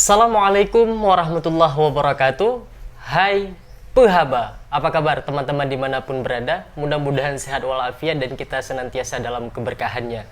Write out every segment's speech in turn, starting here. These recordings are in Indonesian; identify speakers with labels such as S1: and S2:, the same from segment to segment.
S1: Assalamualaikum warahmatullahi wabarakatuh. Hai Pehaba, apa kabar teman-teman dimanapun berada? Mudah-mudahan sehat walafiat dan kita senantiasa dalam keberkahannya.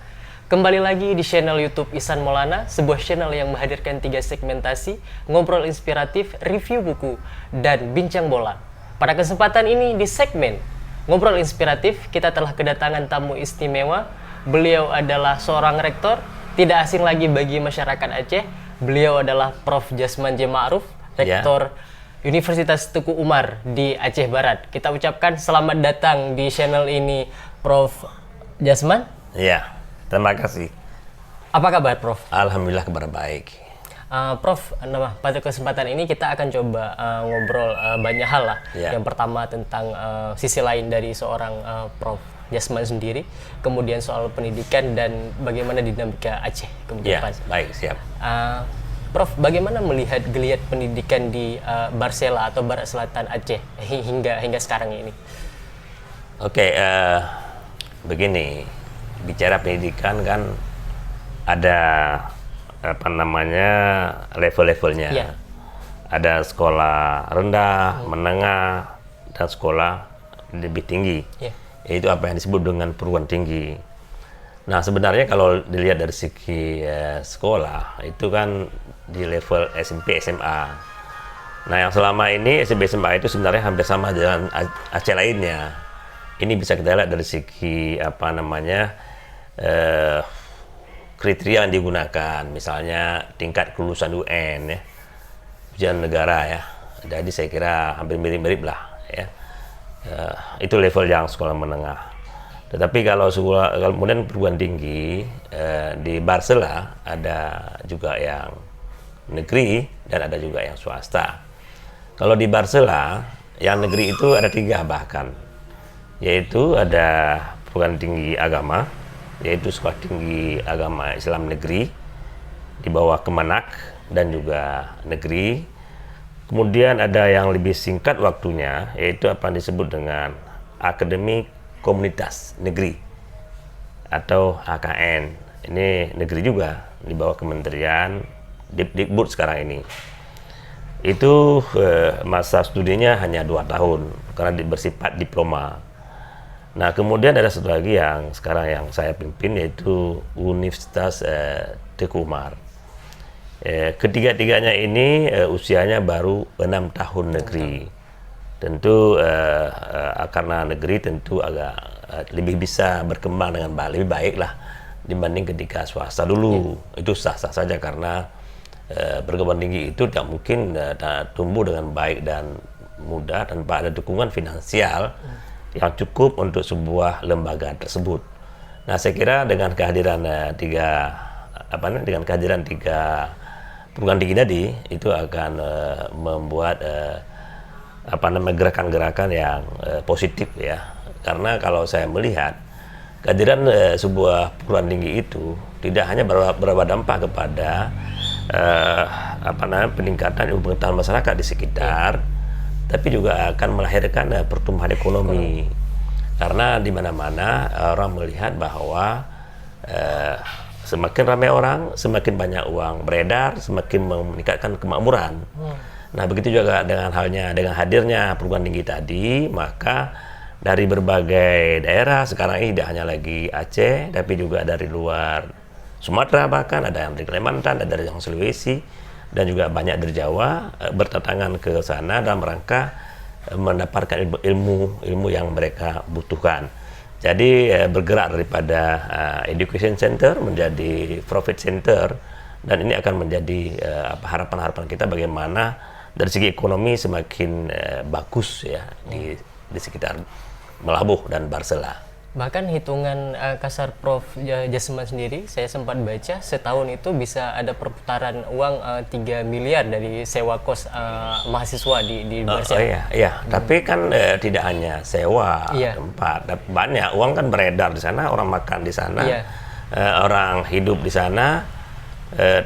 S1: Kembali lagi di channel YouTube Ihsan Maulana, sebuah channel yang menghadirkan 3 segmentasi, ngobrol inspiratif, review buku, dan bincang bola. Pada kesempatan ini di segmen ngobrol inspiratif, kita telah kedatangan tamu istimewa. Beliau adalah seorang rektor, tidak asing lagi bagi masyarakat Aceh. Beliau adalah Prof. Jasman J. Ma'ruf, Rektor Universitas Teguh Umar di Aceh Barat. Kita ucapkan selamat datang di channel ini, Prof. Jasman.
S2: Ya, terima kasih.
S1: Apa kabar, Prof?
S2: Alhamdulillah kabar baik.
S1: Prof, pada kesempatan ini kita akan coba ngobrol banyak hal lah.
S2: Ya.
S1: Yang pertama tentang sisi lain dari seorang Prof. Jasman sendiri, kemudian soal pendidikan dan bagaimana dinamika Aceh kemudian.
S2: Ya, baik, siap.
S1: Prof, bagaimana melihat geliat pendidikan di Barsela atau Barat Selatan Aceh hingga sekarang ini?
S2: Oke, begini, bicara pendidikan kan ada level-levelnya.
S1: Ya.
S2: Ada sekolah rendah, menengah, dan sekolah lebih tinggi.
S1: Ya.
S2: Yaitu apa yang disebut dengan perguruan tinggi. Nah, sebenarnya kalau dilihat dari segi sekolah, itu kan di level SMP, SMA. Nah, yang selama ini SMP, SMA itu sebenarnya hampir sama dengan Aceh lainnya. Ini bisa kita lihat dari segi kriteria yang digunakan, misalnya tingkat kelulusan UN, ya, ujian negara, ya. Jadi saya kira hampir mirip-mirip lah, ya. Itu level yang sekolah menengah. Tetapi kalau kemudian perguruan tinggi di Barsela ada juga yang negeri dan ada juga yang swasta. Kalau di Barsela yang negeri itu ada 3 bahkan, yaitu ada perguruan tinggi agama, yaitu Sekolah Tinggi Agama Islam Negeri di bawah Kemenak dan juga negeri. Kemudian ada yang lebih singkat waktunya, yaitu apa yang disebut dengan Akademi Komunitas Negeri atau AKN. Ini negeri juga di bawah Kementerian Dikbud sekarang ini. Itu masa studinya hanya 2 tahun karena bersifat diploma. Nah, kemudian ada satu lagi yang sekarang yang saya pimpin, yaitu Universitas Teguh Umar. Ketiga-tiganya ini usianya baru 6 tahun negeri. Tentu karena negeri tentu agak lebih bisa berkembang dengan lebih baik lah dibanding ketika swasta dulu. Itu sah-sah saja karena perguruan tinggi itu tidak mungkin tumbuh dengan baik dan mudah tanpa ada dukungan finansial yang cukup untuk sebuah lembaga tersebut. Nah, saya kira dengan kehadiran tiga perguruan tinggi tadi itu akan membuat gerakan-gerakan yang positif, ya. Karena kalau saya melihat kehadiran sebuah perguruan tinggi itu tidak hanya berdampak kepada peningkatan ilmu pengetahuan masyarakat di sekitar, tapi juga akan melahirkan pertumbuhan ekonomi. Karena di mana-mana orang melihat bahwa semakin ramai orang, semakin banyak uang beredar, semakin meningkatkan kemakmuran. Nah, begitu juga dengan hadirnya perguruan tinggi tadi, maka dari berbagai daerah sekarang ini tidak hanya lagi Aceh, tapi juga dari luar Sumatera, bahkan ada yang dari Kalimantan, ada dari Sulawesi, dan juga banyak dari Jawa berdatangan ke sana dalam rangka mendapatkan ilmu yang mereka butuhkan. Jadi bergerak daripada education center menjadi profit center, dan ini akan menjadi harapan-harapan kita bagaimana dari segi ekonomi semakin bagus, ya, di sekitar Melabuh dan Barsela.
S1: Bahkan hitungan kasar Prof. Jasman sendiri, saya sempat baca setahun itu bisa ada perputaran uang 3 miliar dari sewa kos mahasiswa di Barsela.
S2: Iya. Tapi kan tidak hanya sewa tempat, banyak uang kan beredar di sana, orang makan di sana, orang hidup di sana,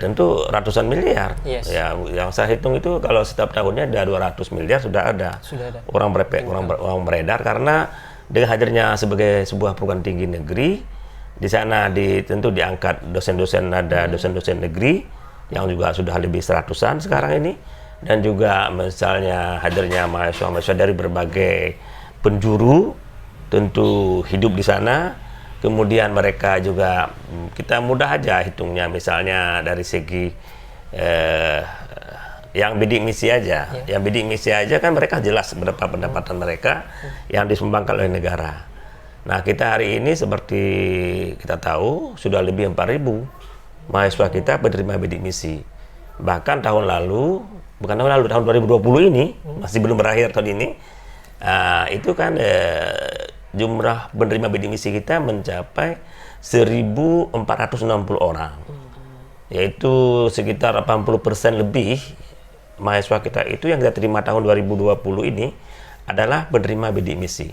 S2: tentu ratusan miliar.
S1: Yes.
S2: Ya, yang saya hitung itu kalau setiap tahunnya ada 200 miliar sudah ada. Orang beredar karena dengan hadirnya sebagai sebuah perguruan tinggi negeri, di sana tentu diangkat dosen-dosen, ada dosen-dosen negeri yang juga sudah lebih 100-an sekarang ini, dan juga misalnya hadirnya mahasiswa-mahasiswa dari berbagai penjuru tentu hidup di sana. Kemudian mereka juga kita mudah aja hitungnya, misalnya dari segi yang bidik misi aja, yang bidik misi aja kan mereka jelas berapa pendapatan mereka yang disumbangkan oleh negara. Nah, kita hari ini seperti kita tahu sudah lebih 4.000 mahasiswa kita penerima bidik misi. Bahkan tahun 2020 ini, masih belum berakhir tahun ini, itu kan jumlah penerima bidik misi kita mencapai 1.460 orang. Yaitu sekitar 80% lebih mahasiswa kita itu yang kita terima tahun 2020 ini adalah penerima bidik misi.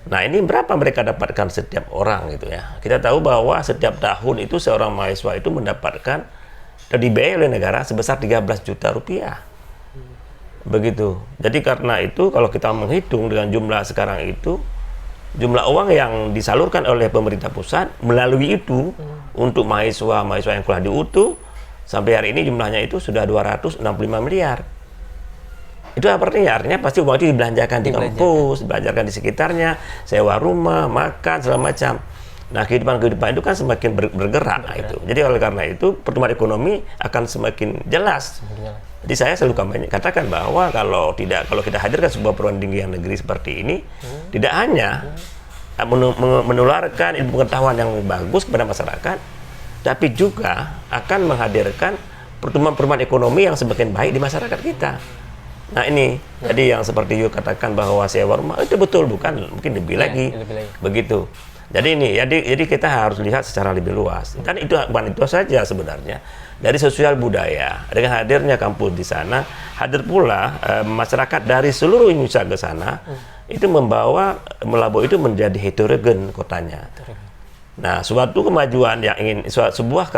S2: Nah, ini berapa mereka dapatkan setiap orang gitu ya. Kita tahu bahwa setiap tahun itu seorang mahasiswa itu mendapatkan dan dibiayai oleh negara sebesar 13 juta rupiah. Begitu. Jadi karena itu kalau kita menghitung dengan jumlah sekarang itu, jumlah uang yang disalurkan oleh pemerintah pusat melalui itu untuk mahasiswa yang kuliah di UTU sampai hari ini jumlahnya itu sudah 265 miliar. Itu artinya pasti uang itu dibelanjakan di kampus, dibelanjakan di sekitarnya, sewa rumah, makan, segala macam. Nah, kehidupan itu kan semakin bergerak. Nah, itu. Jadi oleh karena itu pertumbuhan ekonomi akan semakin jelas. Jadi saya selalu katakan bahwa kalau kita hadirkan sebuah perguruan tinggi yang negeri seperti ini, tidak hanya menularkan ilmu pengetahuan yang bagus kepada masyarakat, tapi juga akan menghadirkan pertumbuhan ekonomi yang semakin baik di masyarakat kita. Nah, ini tadi yang seperti you katakan bahwa sewa rumah itu betul, bukan, mungkin lebih lagi. Begitu. Jadi ini jadi kita harus lihat secara lebih luas. Kan itu bukan itu saja sebenarnya. Dari sosial budaya, dengan hadirnya kampus di sana, hadir pula masyarakat dari seluruh Indonesia ke sana, itu membawa Melabuh itu menjadi heterogen kotanya. Nah, suatu kemajuan yang ingin sebuah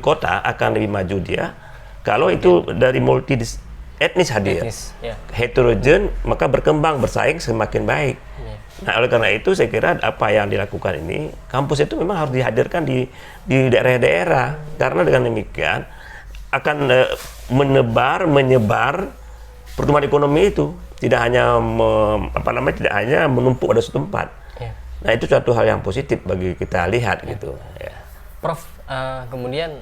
S2: kota akan lebih maju dia kalau itu dari multi etnis hadir, heterogen, maka berkembang, bersaing semakin baik. Nah, oleh karena itu saya kira apa yang dilakukan ini, kampus itu memang harus dihadirkan di daerah-daerah, karena dengan demikian akan menyebar pertumbuhan ekonomi itu, tidak hanya tidak hanya menumpuk pada satu tempat. Nah, itu suatu hal yang positif bagi kita lihat gitu. Ya.
S1: Prof, kemudian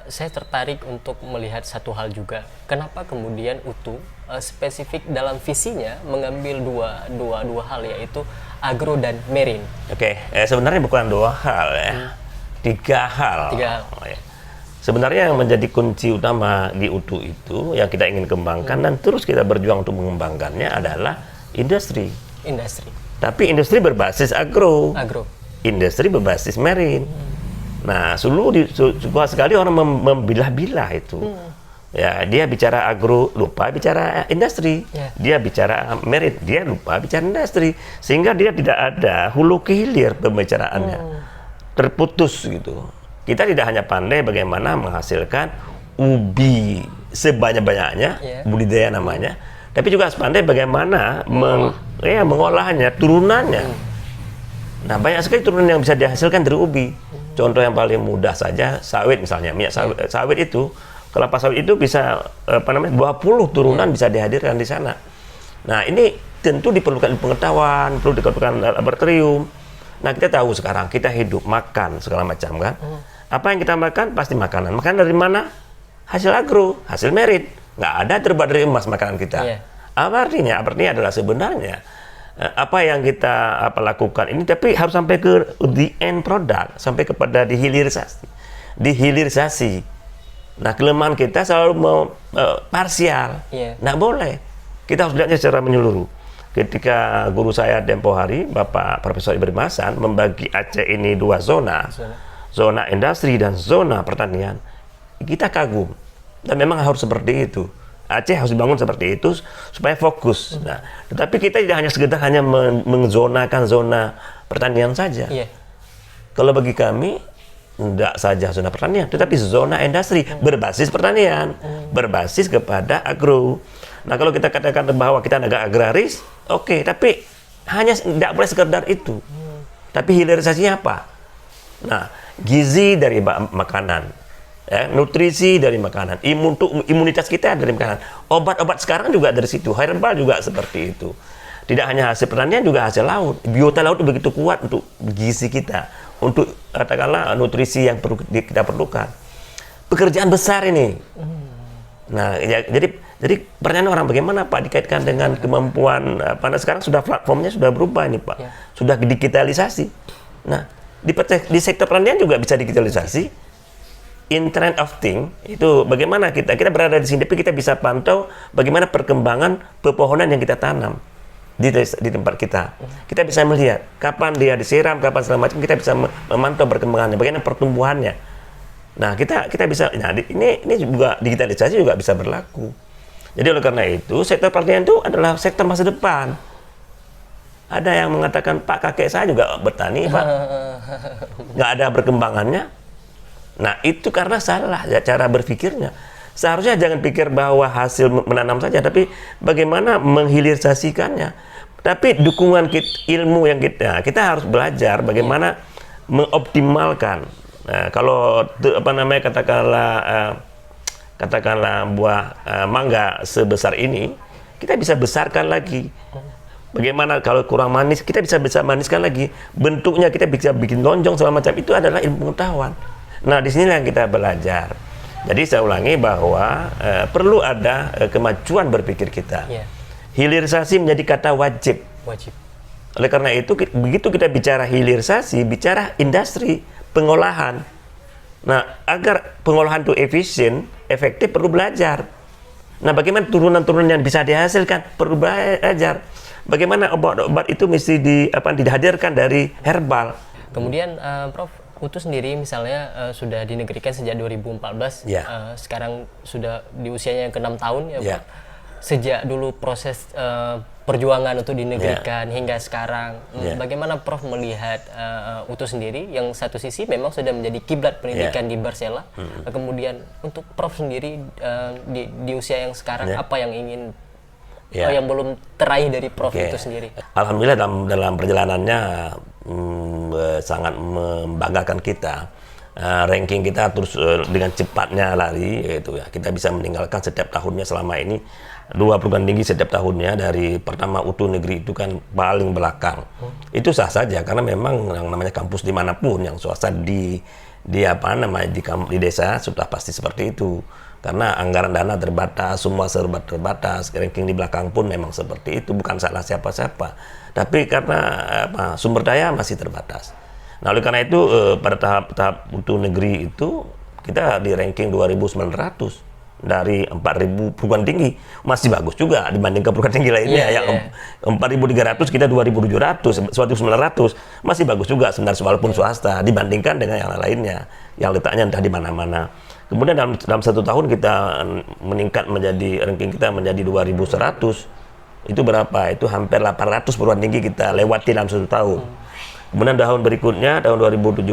S1: saya tertarik untuk melihat satu hal juga. Kenapa kemudian UTU spesifik dalam visinya mengambil dua hal, yaitu agro dan marine?
S2: Oke, sebenarnya bukan dua hal ya, tiga hal. Oh, ya. Sebenarnya yang menjadi kunci utama di UTU itu yang kita ingin kembangkan dan terus kita berjuang untuk mengembangkannya adalah industri. Tapi industri berbasis agro. Industri berbasis marine. Nah, sebuah sekali orang membilah-bilah itu. Ya, dia bicara agro, lupa bicara industri. Dia bicara merit, dia lupa bicara industri. Sehingga dia tidak ada hulu ke hilir pembicaraannya. Terputus gitu. Kita tidak hanya pandai bagaimana menghasilkan ubi sebanyak-banyaknya, budidaya namanya, tapi juga harus pandai bagaimana mengolahnya, turunannya. Nah, banyak sekali turunan yang bisa dihasilkan dari ubi. Contoh yang paling mudah saja, sawit misalnya, minyak sawit itu, kelapa sawit itu bisa 20 turunan bisa dihadirkan di sana. Nah, ini tentu diperlukan pengetahuan, perlu diperlukan laboratorium. Nah, kita tahu sekarang kita hidup, makan segala macam kan. Apa yang kita makan pasti makanan. Makanan dari mana? Hasil agro, hasil merit. Nggak ada terbuat dari emas makanan kita. Apa artinya? Artinya adalah sebenarnya apa yang kita lakukan ini, tapi harus sampai ke the end product, sampai kepada dihilirisasi. Nah, kelemahan kita selalu parsial. Nggak boleh. Kita harus lihatnya secara menyeluruh. Ketika guru saya tempo hari, Bapak Profesor Ibrahim Hasan, membagi Aceh ini dua zona industri dan zona pertanian, kita kagum. Dan memang harus seperti itu. Aceh harus dibangun seperti itu supaya fokus. Nah, tetapi kita tidak hanya sekedar mengzonakan zona pertanian saja. Kalau bagi kami tidak saja zona pertanian, tetapi zona industri berbasis pertanian, berbasis kepada agro. Nah, kalau kita katakan bahwa kita negara agraris, oke, tapi hanya tidak boleh sekedar itu. Tapi hilirisasinya apa? Nah, gizi dari makanan, ya, nutrisi dari makanan, imunitas kita dari makanan, obat-obat sekarang juga dari situ, herbal juga seperti itu. Tidak hanya hasil pertanian, juga hasil laut. Biota laut itu begitu kuat untuk gizi kita, untuk katakanlah nutrisi yang perlu kita perlukan. Pekerjaan besar ini. Nah, ya, jadi pertanyaan orang bagaimana Pak dikaitkan dengan kemampuan sekarang sudah platformnya sudah berubah ini Pak, sudah digitalisasi. Nah, di sektor pertanian juga bisa digitalisasi. Internet of Things itu bagaimana kita berada di sini, tapi kita bisa pantau bagaimana perkembangan pepohonan yang kita tanam di tempat kita. Kita bisa melihat kapan dia disiram, kapan segala macam, kita bisa memantau perkembangannya, bagaimana pertumbuhannya. Nah, kita bisa, nah ini juga digitalisasi juga bisa berlaku. Jadi oleh karena itu, sektor pertanian itu adalah sektor masa depan. Ada yang mengatakan, Pak, kakek saya juga bertani, Pak. Nggak ada perkembangannya. Nah, itu karena salah ya, cara berpikirnya. Seharusnya jangan pikir bahwa hasil menanam saja, tapi bagaimana menghilirisasikannya. Tapi dukungan ilmu yang kita harus belajar bagaimana mengoptimalkan. Nah, kalau katakanlah buah mangga sebesar ini, kita bisa besarkan lagi. Bagaimana kalau kurang manis, kita bisa maniskan lagi. Bentuknya kita bisa bikin lonjong segala macam. Itu adalah ilmu pengetahuan. Nah, di sini yang kita belajar. Jadi saya ulangi bahwa perlu ada kemajuan berpikir kita. Hilirisasi menjadi kata wajib. Oleh karena itu, begitu kita bicara hilirisasi, bicara industri, pengolahan. Nah, agar pengolahan itu efisien, efektif, perlu belajar. Nah, bagaimana turunan-turunan yang bisa dihasilkan, perlu belajar. Bagaimana obat-obat itu mesti dihadirkan dari herbal.
S1: Kemudian, Prof, Utu sendiri misalnya sudah dinegerikan sejak 2014, sekarang sudah di usianya yang ke-6 tahun ya Pak. Sejak dulu proses perjuangan untuk dinegerikan hingga sekarang, bagaimana Prof melihat Utu sendiri yang satu sisi memang sudah menjadi kiblat pendidikan di Barcella, kemudian untuk Prof sendiri di usia yang sekarang apa yang ingin yang belum teraih dari Prof itu sendiri?
S2: Alhamdulillah dalam perjalanannya sangat membanggakan kita. Ranking kita terus dengan cepatnya lari, gitu ya. Kita bisa meninggalkan setiap tahunnya selama ini 2 perguruan tinggi setiap tahunnya, dari pertama Utu negeri itu kan paling belakang. Itu sah saja karena memang yang namanya kampus dimanapun yang swasta di desa sudah pasti seperti itu. Karena anggaran dana terbatas, semua serba terbatas, ranking di belakang pun memang seperti itu, bukan salah siapa-siapa. Tapi karena sumber daya masih terbatas. Nah, oleh karena itu pada tahap Utu negeri itu kita di ranking 2.900 dari 4.000 perguruan tinggi, masih bagus juga dibandingkan perguruan tinggi lainnya. Yang 4.300 kita 2.700, 1.900 masih bagus juga sebenarnya walaupun swasta dibandingkan dengan yang lainnya yang letaknya entah di mana-mana. Kemudian dalam 1 tahun kita meningkat menjadi ranking kita menjadi 2.100. Itu berapa? Itu hampir 800 perguruan tinggi kita lewati dalam 1 tahun. Kemudian tahun berikutnya, tahun 2017,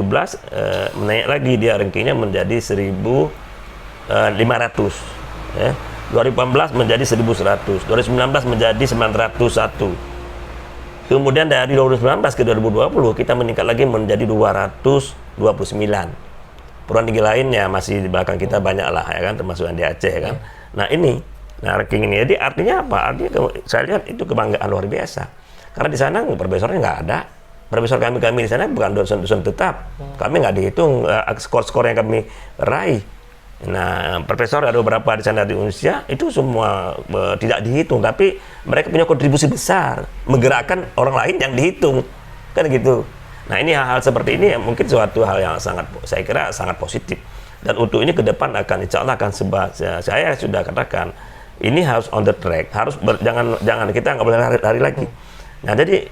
S2: menaik lagi dia rankingnya menjadi 1.500. Ya. 2018 menjadi 1.100. 2019 menjadi 901. Kemudian dari 2019 ke 2020 kita meningkat lagi menjadi 229. Perguruan tinggi lainnya masih di belakang kita banyak lah, ya kan, termasuk yang di Aceh kan. Nah ranking ini, jadi artinya apa? Artinya saya lihat itu kebanggaan luar biasa. Karena di sana profesornya nggak ada. Profesor kami di sana bukan dosen tetap. Kami nggak dihitung skor-skor yang kami raih. Nah, profesor ada beberapa di sana di Indonesia itu semua tidak dihitung, tapi mereka punya kontribusi besar menggerakkan orang lain yang dihitung, kan gitu. Nah, ini hal-hal seperti ini mungkin suatu hal yang saya kira sangat positif. Dan untuk ini ke depan insya Allah akan saya sudah katakan ini harus on the track, jangan kita nggak boleh lari lagi. Nah, jadi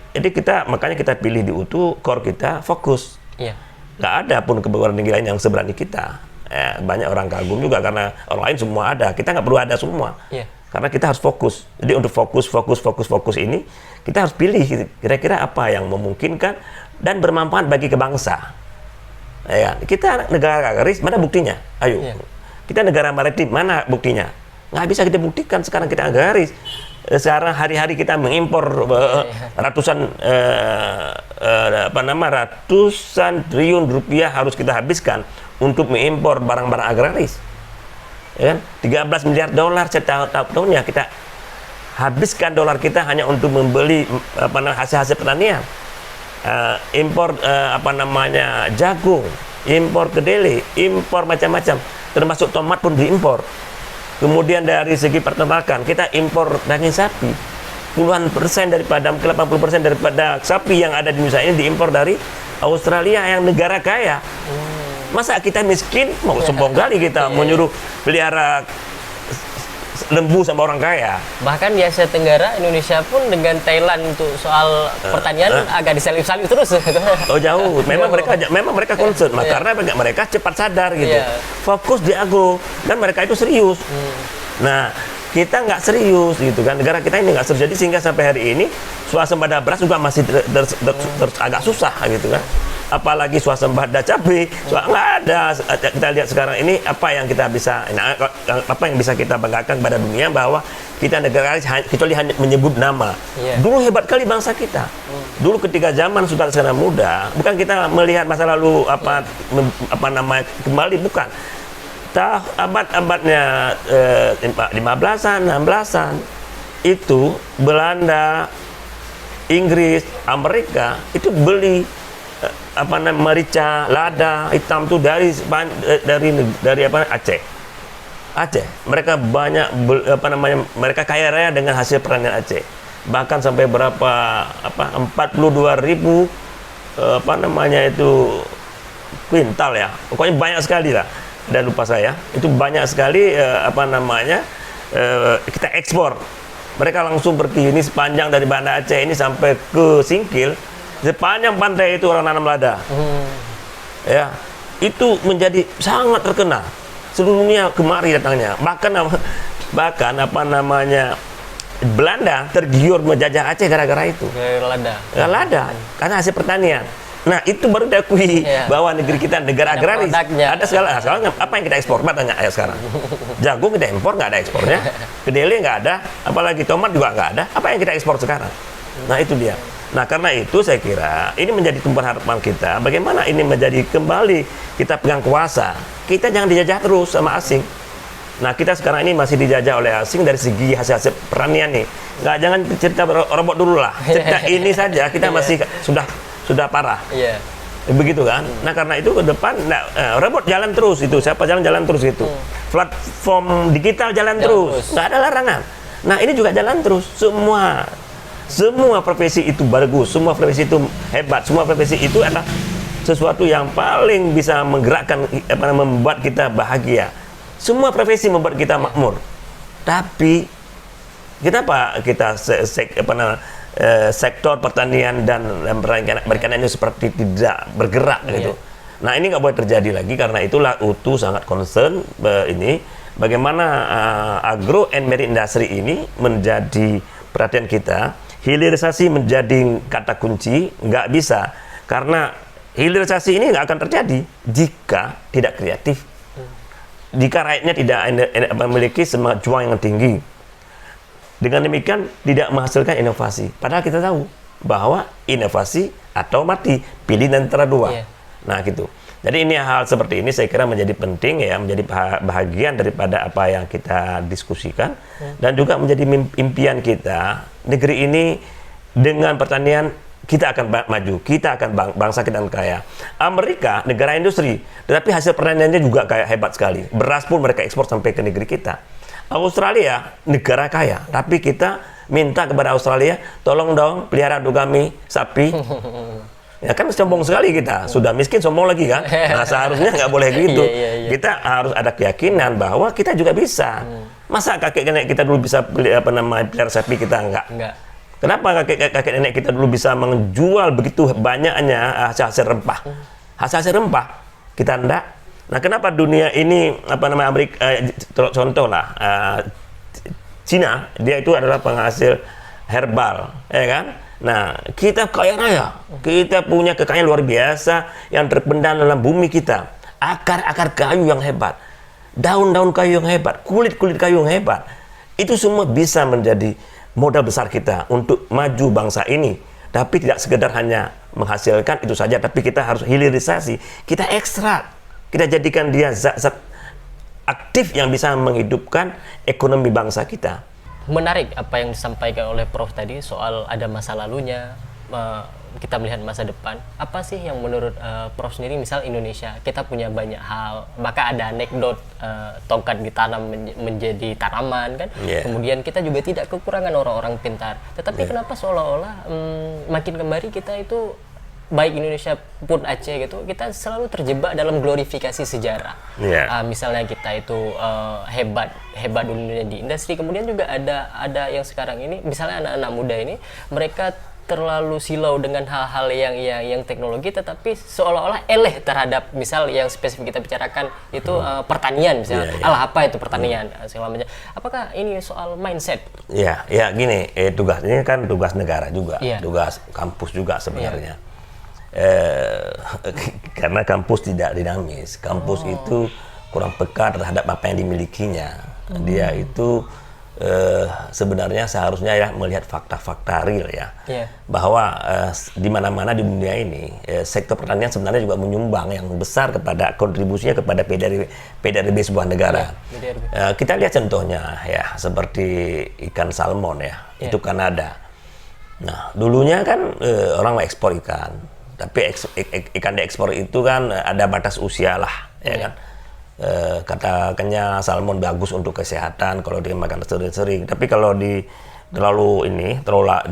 S2: makanya kita pilih di Utu, core kita fokus. Nggak ada pun perguruan tinggi lain yang seberani kita. Banyak orang kagum juga karena orang lain semua ada, kita nggak perlu ada semua. Karena kita harus fokus. Jadi untuk fokus ini kita harus pilih kira-kira apa yang memungkinkan dan bermanfaat bagi kebangsa. Ya, kita negara agraris, mana buktinya? Ayo. Kita negara maritim, mana buktinya? Nggak bisa kita buktikan sekarang kita agraris. sekarang hari-hari kita mengimpor ratusan ratusan triliun rupiah harus kita habiskan untuk mengimpor barang-barang agraris. Ya kan? 13 miliar dolar setiap tahunnya kita habiskan dolar kita hanya untuk membeli hasil-hasil pertanian. Impor jagung, impor kedelai, impor macam-macam, termasuk tomat pun diimpor. Kemudian dari segi peternakan kita impor daging sapi, puluhan persen daripada 80% daripada sapi yang ada di Indonesia ini diimpor dari Australia yang negara kaya. Masa kita miskin mau sombong kali kita menyuruh pelihara lembu sama orang kaya.
S1: Bahkan di Asia Tenggara, Indonesia pun dengan Thailand untuk soal pertanian agak disalip-salip terus.
S2: Oh jauh. Memang mereka concern, karena mereka cepat sadar gitu. Fokus di agro dan mereka itu serius. Nah, kita nggak serius gitu kan. Negara kita ini nggak serius. Jadi sehingga sampai hari ini swasembada beras juga masih agak susah gitu kan. Apalagi swasembada cabai, nggak ada. Kita lihat sekarang ini apa yang bisa kita banggakan pada dunia bahwa kita negara kecuali hanya menyebut nama. Dulu hebat kali bangsa kita. Dulu ketika zaman saudara-saudara muda, bukan kita melihat masa lalu kembali, bukan. Abad-abadnya 15-an, 16-an itu Belanda, Inggris, Amerika itu beli merica, lada hitam itu dari Aceh. Mereka banyak mereka kaya raya dengan hasil pertanian Aceh. Bahkan sampai berapa 42.000 kuintal ya. Pokoknya banyak sekali lah. Dan lupa saya, itu banyak sekali kita ekspor. Mereka langsung pergi ini sepanjang dari Banda Aceh ini sampai ke Singkil. Sepanjang pantai itu orang nanam lada. Ya, itu menjadi sangat terkenal. Seluruh dunia kemari datangnya. Bahkan Belanda tergiur menjajah Aceh gara-gara itu. Lada. Karena hasil pertanian. Nah, itu baru diakui bahwa negeri kita negara agraris. Ada segala. Sekarang apa yang kita ekspor? Tanya sekarang. Jagung kita impor, nggak ada ekspornya. Kedelai nggak ada. Apalagi tomat juga nggak ada. Apa yang kita ekspor sekarang? Nah, itu dia. Nah, karena itu saya kira ini menjadi tumpuan harapan kita. Bagaimana ini menjadi kembali kita pegang kuasa. Kita jangan dijajah terus sama asing. Nah, kita sekarang ini masih dijajah oleh asing dari segi hasil-hasil pertanian nih. Jangan cerita robot dulu lah. Cerita ini saja kita masih sudah parah. Begitu kan? Nah, karena itu ke depan robot jalan terus itu. Siapa jalan terus itu. Platform digital jalan terus. Nggak ada larangan. Nah, ini juga jalan terus. Semua profesi itu bagus, semua profesi itu hebat, semua profesi itu adalah sesuatu yang paling bisa menggerakkan, membuat kita bahagia. Semua profesi membuat kita makmur. Tapi kenapa kita sektor pertanian dan perikanan itu seperti tidak bergerak gitu? Nah, ini nggak boleh terjadi lagi. Karena itulah UTU sangat concern ini bagaimana agro and marine industry ini menjadi perhatian kita. Hilirisasi menjadi kata kunci, nggak bisa. Karena hilirisasi ini nggak akan terjadi jika tidak kreatif. Jika rakyatnya tidak memiliki semangat juang yang tinggi. Dengan demikian tidak menghasilkan inovasi. Padahal kita tahu bahwa inovasi atau mati, pilih antara dua. Nah, gitu. Jadi ini hal seperti ini saya kira menjadi penting ya, menjadi bahagian daripada apa yang kita diskusikan dan juga menjadi impian kita. Negeri ini dengan pertanian kita akan maju, kita akan bangsa kita akan kaya. Amerika negara industri, tetapi hasil pertaniannya juga kayak hebat sekali. Beras pun mereka ekspor sampai ke negeri kita. Australia negara kaya, tapi kita minta kepada Australia, tolong dong pelihara kami sapi. Ya kan sombong sekali kita, sudah miskin sombong lagi kan. Nah, seharusnya nggak boleh gitu. Kita harus ada keyakinan bahwa kita juga bisa. Masa kakek nenek kita dulu bisa pelihara sapi, kita enggak? Kenapa kakek nenek kita dulu bisa menjual begitu banyaknya hasil rempah? Hasil rempah kita enggak. Nah, kenapa dunia ini Amerika, contoh lah Cina, dia itu adalah penghasil herbal, ya kan? Nah, kita kaya raya, kita punya kekayaan luar biasa yang terpendam dalam bumi kita. Akar-akar kayu yang hebat, daun-daun kayu yang hebat, kulit-kulit kayu yang hebat. Itu semua bisa menjadi modal besar kita untuk maju bangsa ini. Tapi tidak sekedar hanya menghasilkan itu saja, tapi kita harus hilirisasi, kita ekstrak, kita jadikan dia zat-zat aktif yang bisa menghidupkan ekonomi bangsa kita.
S1: Menarik apa yang disampaikan oleh Prof tadi soal ada masa lalunya, kita melihat masa depan. Apa sih yang menurut Prof sendiri, misal Indonesia, kita punya banyak hal, maka ada anekdot tongkat ditanam menjadi tanaman kan. Kemudian kita juga tidak kekurangan orang-orang pintar. Tetapi kenapa seolah-olah makin kembali kita itu, baik Indonesia pun Aceh gitu, kita selalu terjebak dalam glorifikasi sejarah. Misalnya kita itu hebat dulunya di industri, kemudian juga ada yang sekarang ini, misalnya anak-anak muda ini, mereka terlalu silau dengan hal-hal yang teknologi, tetapi seolah-olah eleh terhadap misal yang spesifik kita bicarakan itu pertanian misalnya. Alah, apa itu pertanian segala macam. Apakah ini soal mindset?
S2: Ya gini, tugas ini kan tugas negara juga, tugas kampus juga sebenarnya. Karena kampus tidak dinamis, kampus itu kurang peka terhadap apa yang dimilikinya. Dia itu sebenarnya seharusnya ya melihat fakta-fakta real ya, bahwa di mana-mana di dunia ini sektor pertanian sebenarnya juga menyumbang yang besar kepada kontribusinya kepada PDRB sebuah negara. Kita lihat contohnya ya, seperti ikan salmon ya, itu Kanada. Nah, dulunya kan orang mau ekspor ikan, tapi ikan diekspor itu kan ada batas usia lah, ya kan. Katakannya salmon bagus untuk kesehatan kalau dia makan sering-sering, tapi kalau terlalu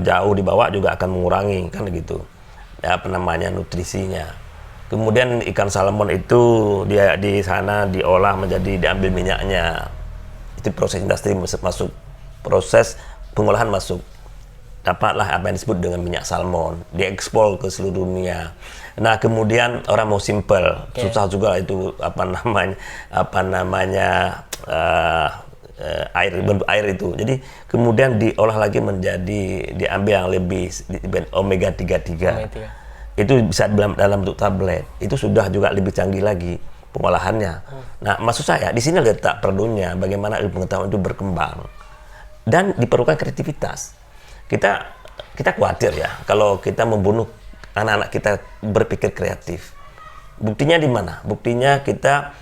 S2: jauh dibawa juga akan mengurangi kan gitu, apa namanya, nutrisinya. Kemudian ikan salmon itu dia di sana diolah menjadi, diambil minyaknya, itu proses industri masuk, proses pengolahan masuk, dapatlah apa yang disebut dengan minyak salmon, diekspor ke seluruh dunia. Nah, kemudian orang mau simple, susah juga itu air itu. Jadi kemudian diolah lagi menjadi, diambil yang lebih omega 3. Itu bisa dalam bentuk tablet. Itu sudah juga lebih canggih lagi pengolahannya. Nah, maksud saya di sini letak perlunya bagaimana ilmu pengetahuan itu berkembang dan diperlukan kreativitas. Kita khawatir ya kalau kita membunuh anak-anak kita berpikir kreatif. Buktinya di mana? Buktinya kita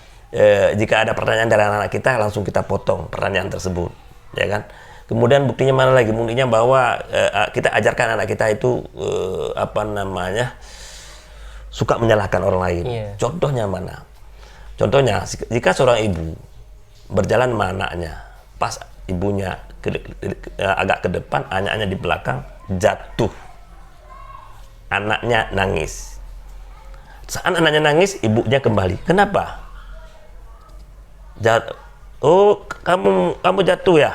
S2: jika ada pertanyaan dari anak-anak kita, langsung kita potong pertanyaan tersebut, ya kan? Kemudian buktinya mana lagi? Buktinya bahwa kita ajarkan anak kita itu suka menyalahkan orang lain. Contohnya mana? Contohnya jika seorang ibu berjalan sama anaknya, pas ibunya agak ke depan, anaknya di belakang, jatuh. Anaknya nangis. Saat anaknya nangis, ibunya kembali. Kenapa? Oh, kamu jatuh ya?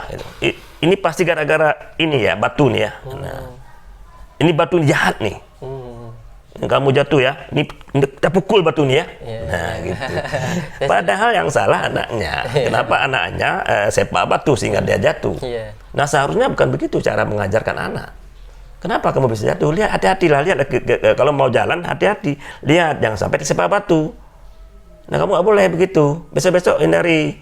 S2: Ini pasti gara-gara ini ya, batu nih ya. Nah, ini batu jahat nih. Kamu jatuh ya? Ini kita pukul batu nih ya. Nah, gitu. Padahal yang salah anaknya. Kenapa anaknya sepak batu sehingga dia jatuh? Nah, seharusnya bukan begitu cara mengajarkan anak. Kenapa kamu bisa jatuh? Lihat, hati-hati lah. Lihat, kalau mau jalan, hati-hati. Lihat, jangan sampai tersepak batu. Nah, kamu nggak boleh begitu. Besok-besok hindari.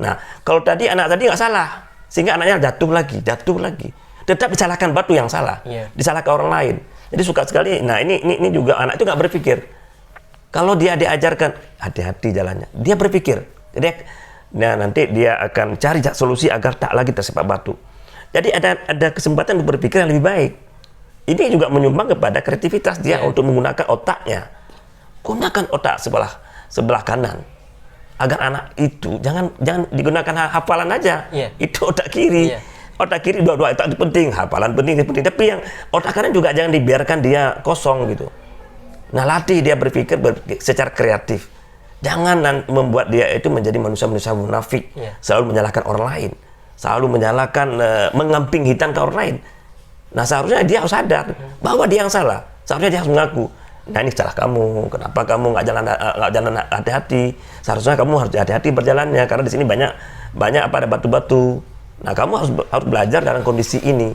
S2: Nah, kalau tadi anak tadi nggak salah, sehingga anaknya jatuh lagi. Tetap disalahkan batu yang salah, disalahkan orang lain. Jadi suka sekali. Nah, ini juga anak itu nggak berpikir. Kalau dia diajarkan hati-hati jalannya, dia berpikir. Jadi, nanti dia akan cari solusi agar tak lagi tersepak batu. Jadi ada kesempatan untuk berpikir yang lebih baik. Ini juga menyumbang kepada kreativitas dia untuk menggunakan otaknya. Gunakan otak sebelah kanan. Agar anak itu jangan digunakan hafalan aja. Itu otak kiri. Otak kiri dua-dua itu penting, hafalan penting. Tapi yang otak kanan juga jangan dibiarkan dia kosong gitu. Nah, latih dia berpikir secara kreatif. Jangan membuat dia itu menjadi manusia-manusia munafik, selalu menyalahkan orang lain, selalu menyalahkan, mengamping hitam ke orang lain. Nah, seharusnya dia harus sadar bahwa dia yang salah. Seharusnya dia harus mengaku, nah ini salah kamu. Kenapa kamu nggak jalan hati-hati? Seharusnya kamu harus hati-hati berjalannya karena di sini banyak ada batu-batu. Nah, kamu harus belajar dalam kondisi ini.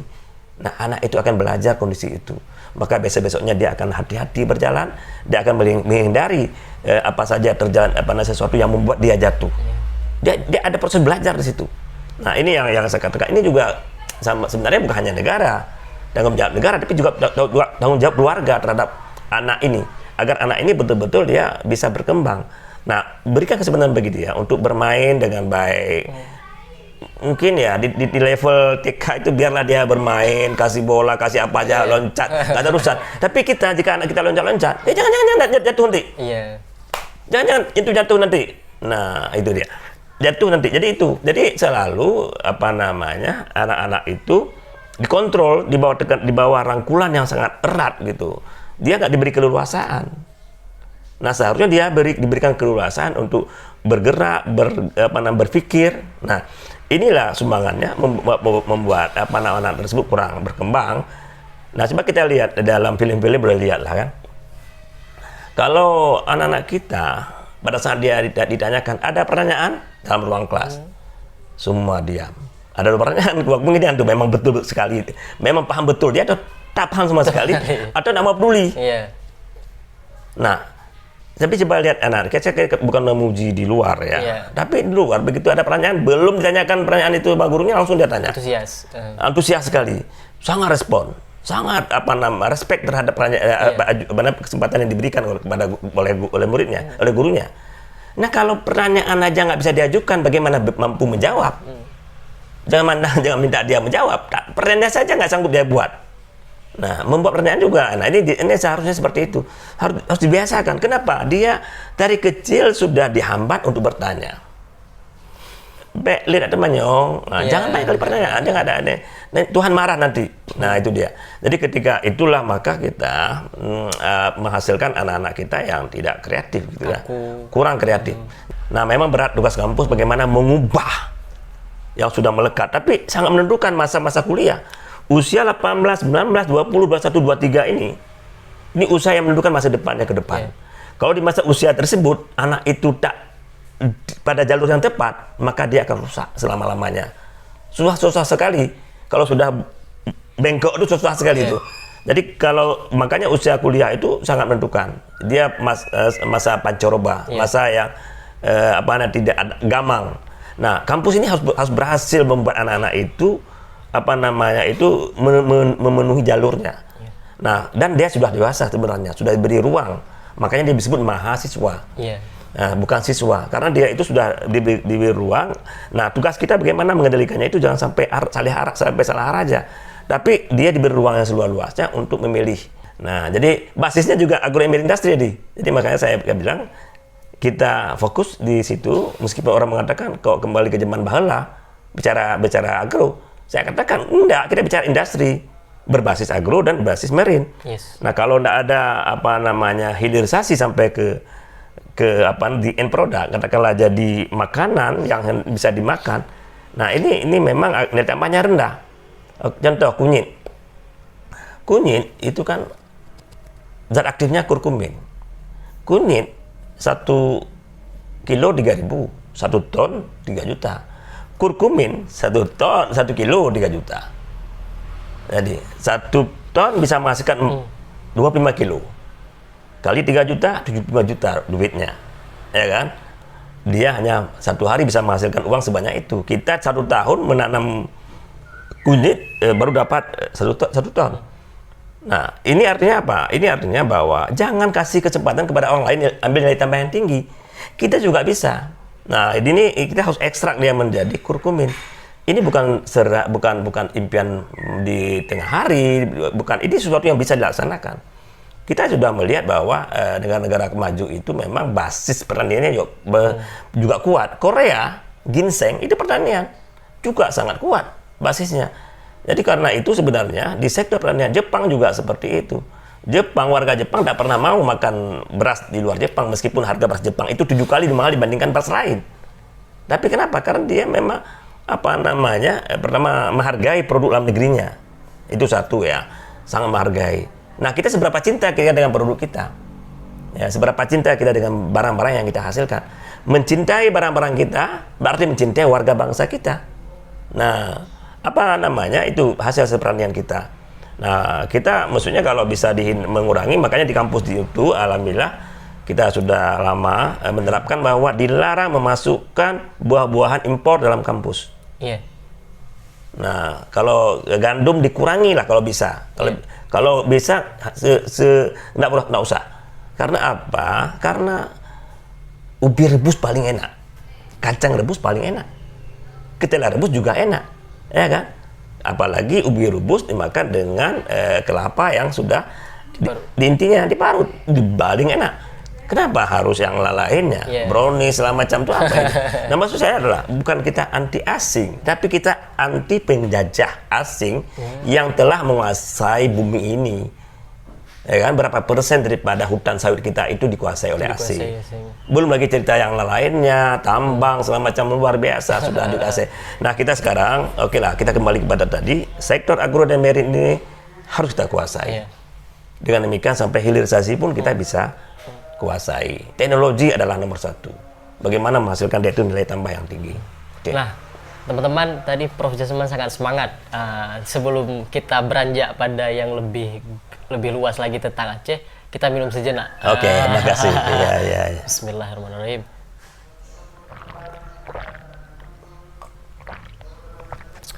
S2: Nah, anak itu akan belajar kondisi itu. Maka besok-besoknya dia akan hati-hati berjalan. Dia akan menghindari apa saja terjalan sesuatu yang membuat dia jatuh. Dia ada proses belajar di situ. Nah, ini yang saya katakan. Ini juga sebenarnya bukan hanya tanggung jawab negara, tapi juga tanggung jawab keluarga terhadap anak ini, agar anak ini betul-betul dia bisa berkembang. Nah, berikan kesempatan bagi dia untuk bermain dengan baik. Mungkin ya di level TK itu biarlah dia bermain, kasih bola, kasih apa aja, loncat, nggak ada urusan. Tapi jika anak kita loncat-loncat, jangan jatuh nanti. Jangan itu jatuh nanti. Nah, itu dia. Jatuh nanti. Jadi selalu anak-anak itu dikontrol di bawah rangkulan yang sangat erat gitu. Dia nggak diberi keleluasaan. Nah, seharusnya dia diberikan keleluasaan untuk bergerak, berpikir. Nah, inilah sumbangannya membuat anak-anak tersebut kurang berkembang. Nah, coba kita lihat dalam film-film, boleh lihat lah kan. Kalau anak-anak kita pada saat dia ditanyakan ada pertanyaan dalam ruang kelas, semua diam. Ada pertanyaan, mungkin itu memang betul sekali, memang paham betul, dia tak paham sama sekali, atau tidak mau peduli. Nah, tapi coba lihat anak, kita bukan memuji di luar ya, tapi di luar begitu ada pertanyaan, belum ditanyakan pertanyaan itu sama gurunya, langsung dia tanya. Antusias sekali, sangat respon, sangat respect terhadap kesempatan yang diberikan oleh muridnya, oleh gurunya. Nah, kalau pertanyaan aja nggak bisa diajukan, bagaimana mampu menjawab? Jangan minta dia menjawab, pertanyaan saja nggak sanggup dia buat. Nah, membuat pertanyaan juga. Nah, ini seharusnya seperti itu. Harus dibiasakan. Kenapa? Dia dari kecil sudah dihambat untuk bertanya. Lihat temannya, jangan banyak kali pertanyaan, aja nggak ada aneh. Tuhan marah nanti. Nah, itu dia. Jadi ketika itulah maka kita menghasilkan anak-anak kita yang tidak kreatif, gitu ya. Kurang kreatif. Nah, memang berat tugas kampus bagaimana mengubah yang sudah melekat, tapi sangat menentukan masa-masa kuliah. Usia 18, 19, 20, 21, 23 ini usia yang menentukan masa depannya ke depan. Kalau di masa usia tersebut anak itu tak pada jalur yang tepat, maka dia akan rusak selama-lamanya. Susah sekali. Kalau sudah bengkok itu susah sekali itu. Jadi makanya usia kuliah itu sangat menentukan. Dia masa pancoroba, masa yang tidak ada gamang. Nah, kampus ini harus berhasil membuat anak-anak itu memenuhi jalurnya. Nah, dan dia sudah dewasa sebenarnya, sudah diberi ruang. Makanya dia disebut mahasiswa. Nah, bukan siswa, karena dia itu sudah diberi ruang. Nah, tugas kita bagaimana mengendalikannya itu jangan sampai salah arah aja. Tapi dia diberi ruang yang seluas-luasnya untuk memilih. Nah, jadi basisnya juga agroindustri industri jadi. Jadi makanya saya bilang kita fokus di situ, meskipun orang mengatakan kok kembali ke zaman baheula bicara agro. Saya katakan enggak, kita bicara industri berbasis agro dan berbasis marine. Nah, kalau enggak ada hilirisasi sampai ke di end product, katakanlah jadi makanan yang bisa dimakan. Nah, ini memang nilai tambahnya rendah. Contoh kunyit. Kunyit itu kan zat aktifnya kurkumin. Kunyit 1 kilo 3.000, 1 ton 3 juta. Kurkumin 1 kilo 3 juta. Jadi 1 ton bisa menghasilkan 25 kilo. Kali 3 juta, 75 juta duitnya. Ya kan? Dia hanya 1 hari bisa menghasilkan uang sebanyak itu. Kita 1 tahun menanam kunyit baru dapat 1 ton. Nah, ini artinya apa? Ini artinya bahwa jangan kasih kesempatan kepada orang lain ambil nilai tambah yang tinggi. Kita juga bisa. Nah, ini kita harus ekstrak dia menjadi kurkumin. Ini bukan impian di tengah hari, bukan, ini sesuatu yang bisa dilaksanakan. Kita sudah melihat bahwa negara-negara maju itu memang basis pertaniannya juga kuat. Korea, ginseng itu pertanian juga sangat kuat basisnya. Jadi karena itu sebenarnya di sektor pertanian Jepang juga seperti itu. Warga Jepang tidak pernah mau makan beras di luar Jepang, meskipun harga beras Jepang itu 7 kali mahal dibandingkan beras lain. Tapi kenapa? Karena dia memang pertama menghargai produk dalam negerinya. Itu satu ya, sangat menghargai. Nah, kita seberapa cinta kita dengan produk kita? Ya, seberapa cinta kita dengan barang-barang yang kita hasilkan? Mencintai barang-barang kita berarti mencintai warga bangsa kita. Nah, itu hasil pertanian kita. Nah, kita maksudnya kalau bisa mengurangi, makanya di kampus itu alhamdulillah kita sudah lama menerapkan bahwa dilarang memasukkan buah-buahan impor dalam kampus. Nah, kalau gandum dikurangi lah kalau bisa. Kalau bisa nggak usah. Karena apa? Karena ubi rebus paling enak, kacang rebus paling enak, ketela rebus juga enak, ya kan? Apalagi ubi rebus dimakan dengan kelapa yang sudah intinya diparut, paling enak. Kenapa harus yang lainnya, brownies segala macam itu apa ini? Nah, maksud saya adalah bukan kita anti asing, tapi kita anti penjajah asing yang telah menguasai bumi ini. Ya kan, berapa persen daripada hutan sawit kita itu dikuasai oleh asing. Belum lagi cerita yang lainnya, tambang segala macam luar biasa sudah dikuasai. Nah, kita sekarang, oke lah, kita kembali kepada tadi, sektor agro dan marine ini harus kita kuasai. Dengan demikian sampai hilirisasi pun kita bisa kuasai. Teknologi adalah nomor satu. Bagaimana menghasilkan dia itu nilai tambah yang tinggi.
S1: Nah, teman-teman, tadi Prof. Jasman sangat semangat. Sebelum kita beranjak pada yang lebih luas lagi tentang Aceh, kita minum sejenak.
S2: Oke, terima kasih. Ya.
S1: Bismillahirrahmanirrahim.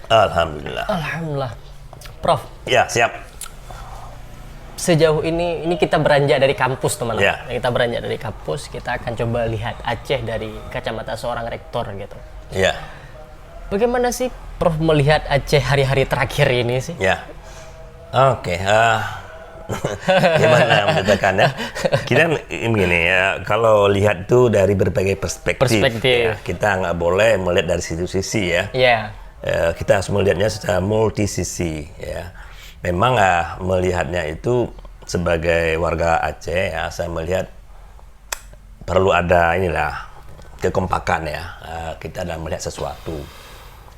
S1: Alhamdulillah. Prof.
S2: Ya, siap.
S1: Sejauh ini kita beranjak dari kampus, teman-teman.
S2: Ya.
S1: Kita beranjak dari kampus, kita akan coba lihat Aceh dari kacamata seorang rektor gitu.
S2: Ya.
S1: Bagaimana sih Prof melihat Aceh hari-hari terakhir ini sih?
S2: Ya. Oke, gimana menceritakan ya? Kita begini ya, kalau lihat tuh dari berbagai perspektif. Ya, kita nggak boleh melihat dari sisi ya.
S1: Iya.
S2: Kita harus melihatnya secara multi sisi ya. Memang melihatnya itu sebagai warga Aceh ya, saya melihat perlu ada kekompakan ya. Kita dalam melihat sesuatu.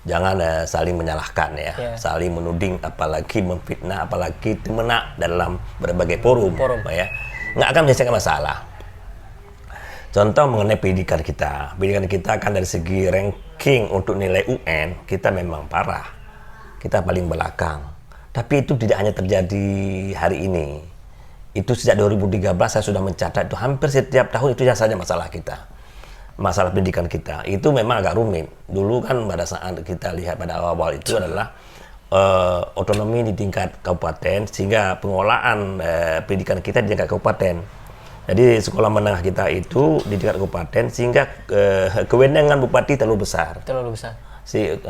S2: Jangan saling menyalahkan ya, saling menuding, apalagi memfitnah, apalagi menak dalam berbagai forum. Ya. Nggak akan menyelesaikan masalah. Contoh mengenai pendidikan kita kan dari segi ranking untuk nilai UN kita memang parah, kita paling belakang. Tapi itu tidak hanya terjadi hari ini. Itu sejak 2013 saya sudah mencatat itu hampir setiap tahun itu saja masalah kita. Masalah pendidikan kita. Itu memang agak rumit. Dulu kan pada saat kita lihat pada awal-awal itu adalah otonomi di tingkat kabupaten sehingga pengelolaan pendidikan kita di tingkat kabupaten. Jadi sekolah menengah kita itu di tingkat kabupaten sehingga kewenangan bupati terlalu besar.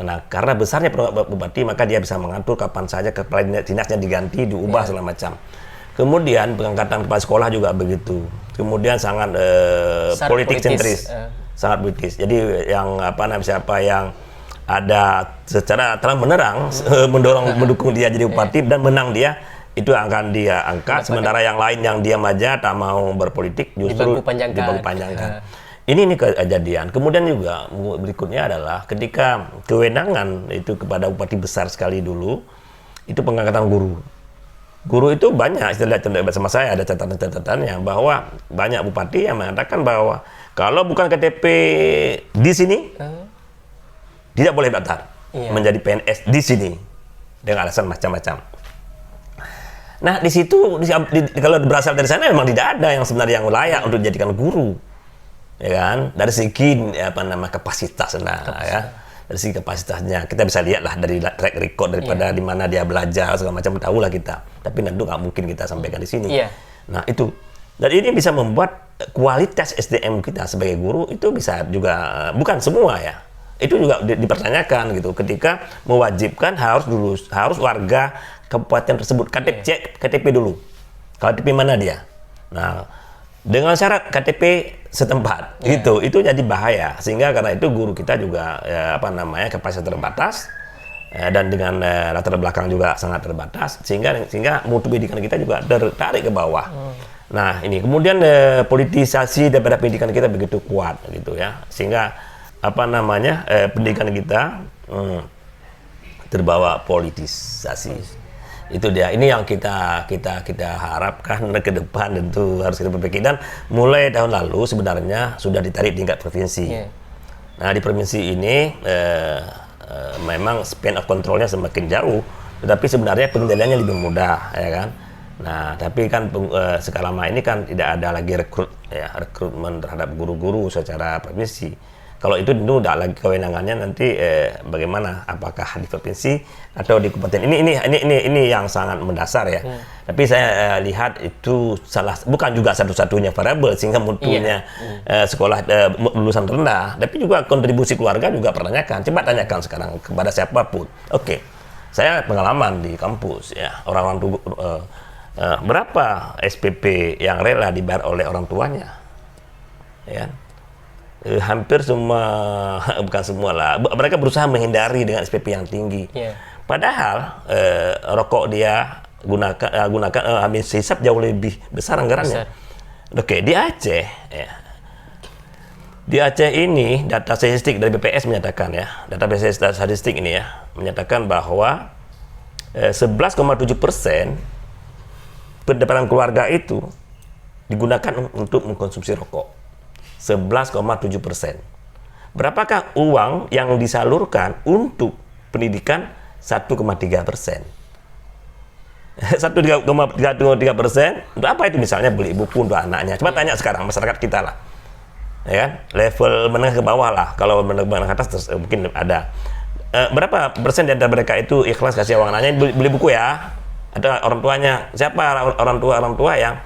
S2: Nah, karena besarnya bupati maka dia bisa mengatur kapan saja kepala dinasnya diganti, diubah segala macam. Kemudian pengangkatan kepala sekolah juga begitu. Kemudian sangat politik sentris, sangat politis. Jadi yang siapa yang ada secara terang benerang mendukung dia jadi bupati dan menang dia, itu akan dia angkat. Sementara yang lain yang diam aja tak mau berpolitik justru dibangku-panjangkan. Ini kejadian. Kemudian juga berikutnya adalah ketika kewenangan itu kepada bupati besar sekali dulu, itu pengangkatan guru. Guru itu banyak, istilah bersama saya ada catatan-catatannya bahwa banyak bupati yang mengatakan bahwa kalau bukan KTP di sini, tidak boleh daftar menjadi PNS di sini dengan alasan macam-macam. Nah di situ kalau berasal dari sana memang tidak ada yang sebenarnya yang layak untuk dijadikan guru. Ya kan, dari segi kapasitas ya, dari segi kapasitasnya kita bisa lihat lah dari track record daripada di mana dia belajar segala macam, tahu lah kita, tapi tentu nggak mungkin kita sampaikan di sini. Nah itu, dan ini bisa membuat kualitas SDM kita sebagai guru itu bisa juga, bukan semua ya, itu juga dipertanyakan gitu ketika mewajibkan harus warga kabupaten tersebut KTP dulu, KTP mana dia. Nah dengan syarat KTP setempat itu jadi bahaya, sehingga karena itu guru kita juga kapasitas terbatas dan dengan latar belakang juga sangat terbatas, sehingga mutu pendidikan kita juga tertarik ke bawah. Nah ini kemudian politisasi daripada pendidikan kita begitu kuat gitu ya, sehingga pendidikan kita terbawa politisasi. Itu dia, ini yang kita harapkan ke depan, tentu harus kita perbaiki. Dan mulai tahun lalu sebenarnya sudah ditarik tingkat provinsi. Nah di provinsi ini memang span of controlnya semakin jauh, tetapi sebenarnya pengendaliannya lebih mudah, ya kan. Nah tapi kan sekarang ini kan tidak ada lagi rekrutmen terhadap guru-guru secara provinsi. Kalau itu tentu tidak lagi kewenangannya nanti bagaimana, apakah di provinsi atau di kabupaten. Ini yang sangat mendasar ya. Tapi saya lihat itu bukan juga satu-satunya variabel sehingga mutunya sekolah lulusan rendah. Tapi juga kontribusi keluarga juga pertanyakan. Coba tanyakan sekarang kepada siapapun. Oke, saya pengalaman di kampus ya, orang-orang berapa SPP yang rela dibayar oleh orang tuanya, ya. Hampir semua, bukan semua lah, mereka berusaha menghindari dengan SPP yang tinggi. Padahal rokok dia gunakan habis hisap jauh lebih besar anggarannya. Oke, di Aceh, ya. Di Aceh ini data statistik dari BPS menyatakan ya, data statistik ini ya menyatakan bahwa 11,7% pendapatan keluarga itu digunakan untuk mengkonsumsi rokok. 11,7%. Berapakah uang yang disalurkan untuk pendidikan? 1,3%. 1,3% untuk apa itu? Misalnya beli buku untuk anaknya. Coba tanya sekarang masyarakat kita lah, ya kan? Level menengah ke bawah lah. Kalau menengah ke atas mungkin ada. Berapa persen dari mereka itu ikhlas kasih uang anaknya beli buku ya? Ada orang tuanya. Siapa orang tua yang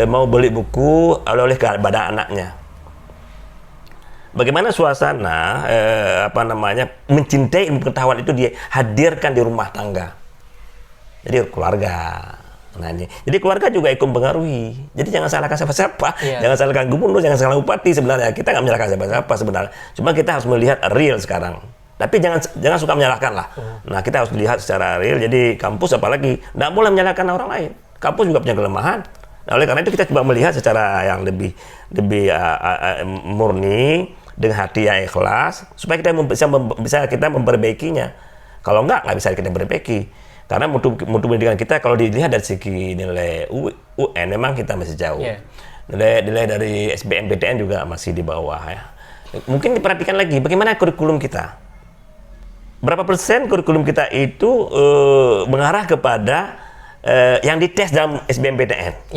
S2: mau beli buku oleh kepada anaknya? Bagaimana suasana mencintai ilmu pengetahuan itu dia hadirkan di rumah tangga. Jadi keluarga. Nah ini. Jadi keluarga juga ikut mempengaruhi. Jadi jangan salahkan siapa-siapa, jangan salahkan gubernur, jangan salahkan bupati. Sebenarnya kita nggak menyalahkan siapa-siapa sebenarnya. Cuma kita harus melihat real sekarang. Tapi jangan suka menyalahkan lah. Nah kita harus melihat secara real. Jadi kampus apalagi nggak boleh menyalahkan orang lain. Kampus juga punya kelemahan. Nah, oleh karena itu kita coba melihat secara yang lebih murni, dengan hati yang ikhlas, supaya kita bisa kita memperbaikinya. Kalau nggak bisa kita perbaiki. Karena mutu pendidikan kita kalau dilihat dari segi nilai UN memang kita masih jauh. Nilai dari SBMPTN juga masih di bawah ya. Mungkin diperhatikan lagi bagaimana kurikulum kita. Berapa persen kurikulum kita itu mengarah kepada yang dites dalam SBMPTN.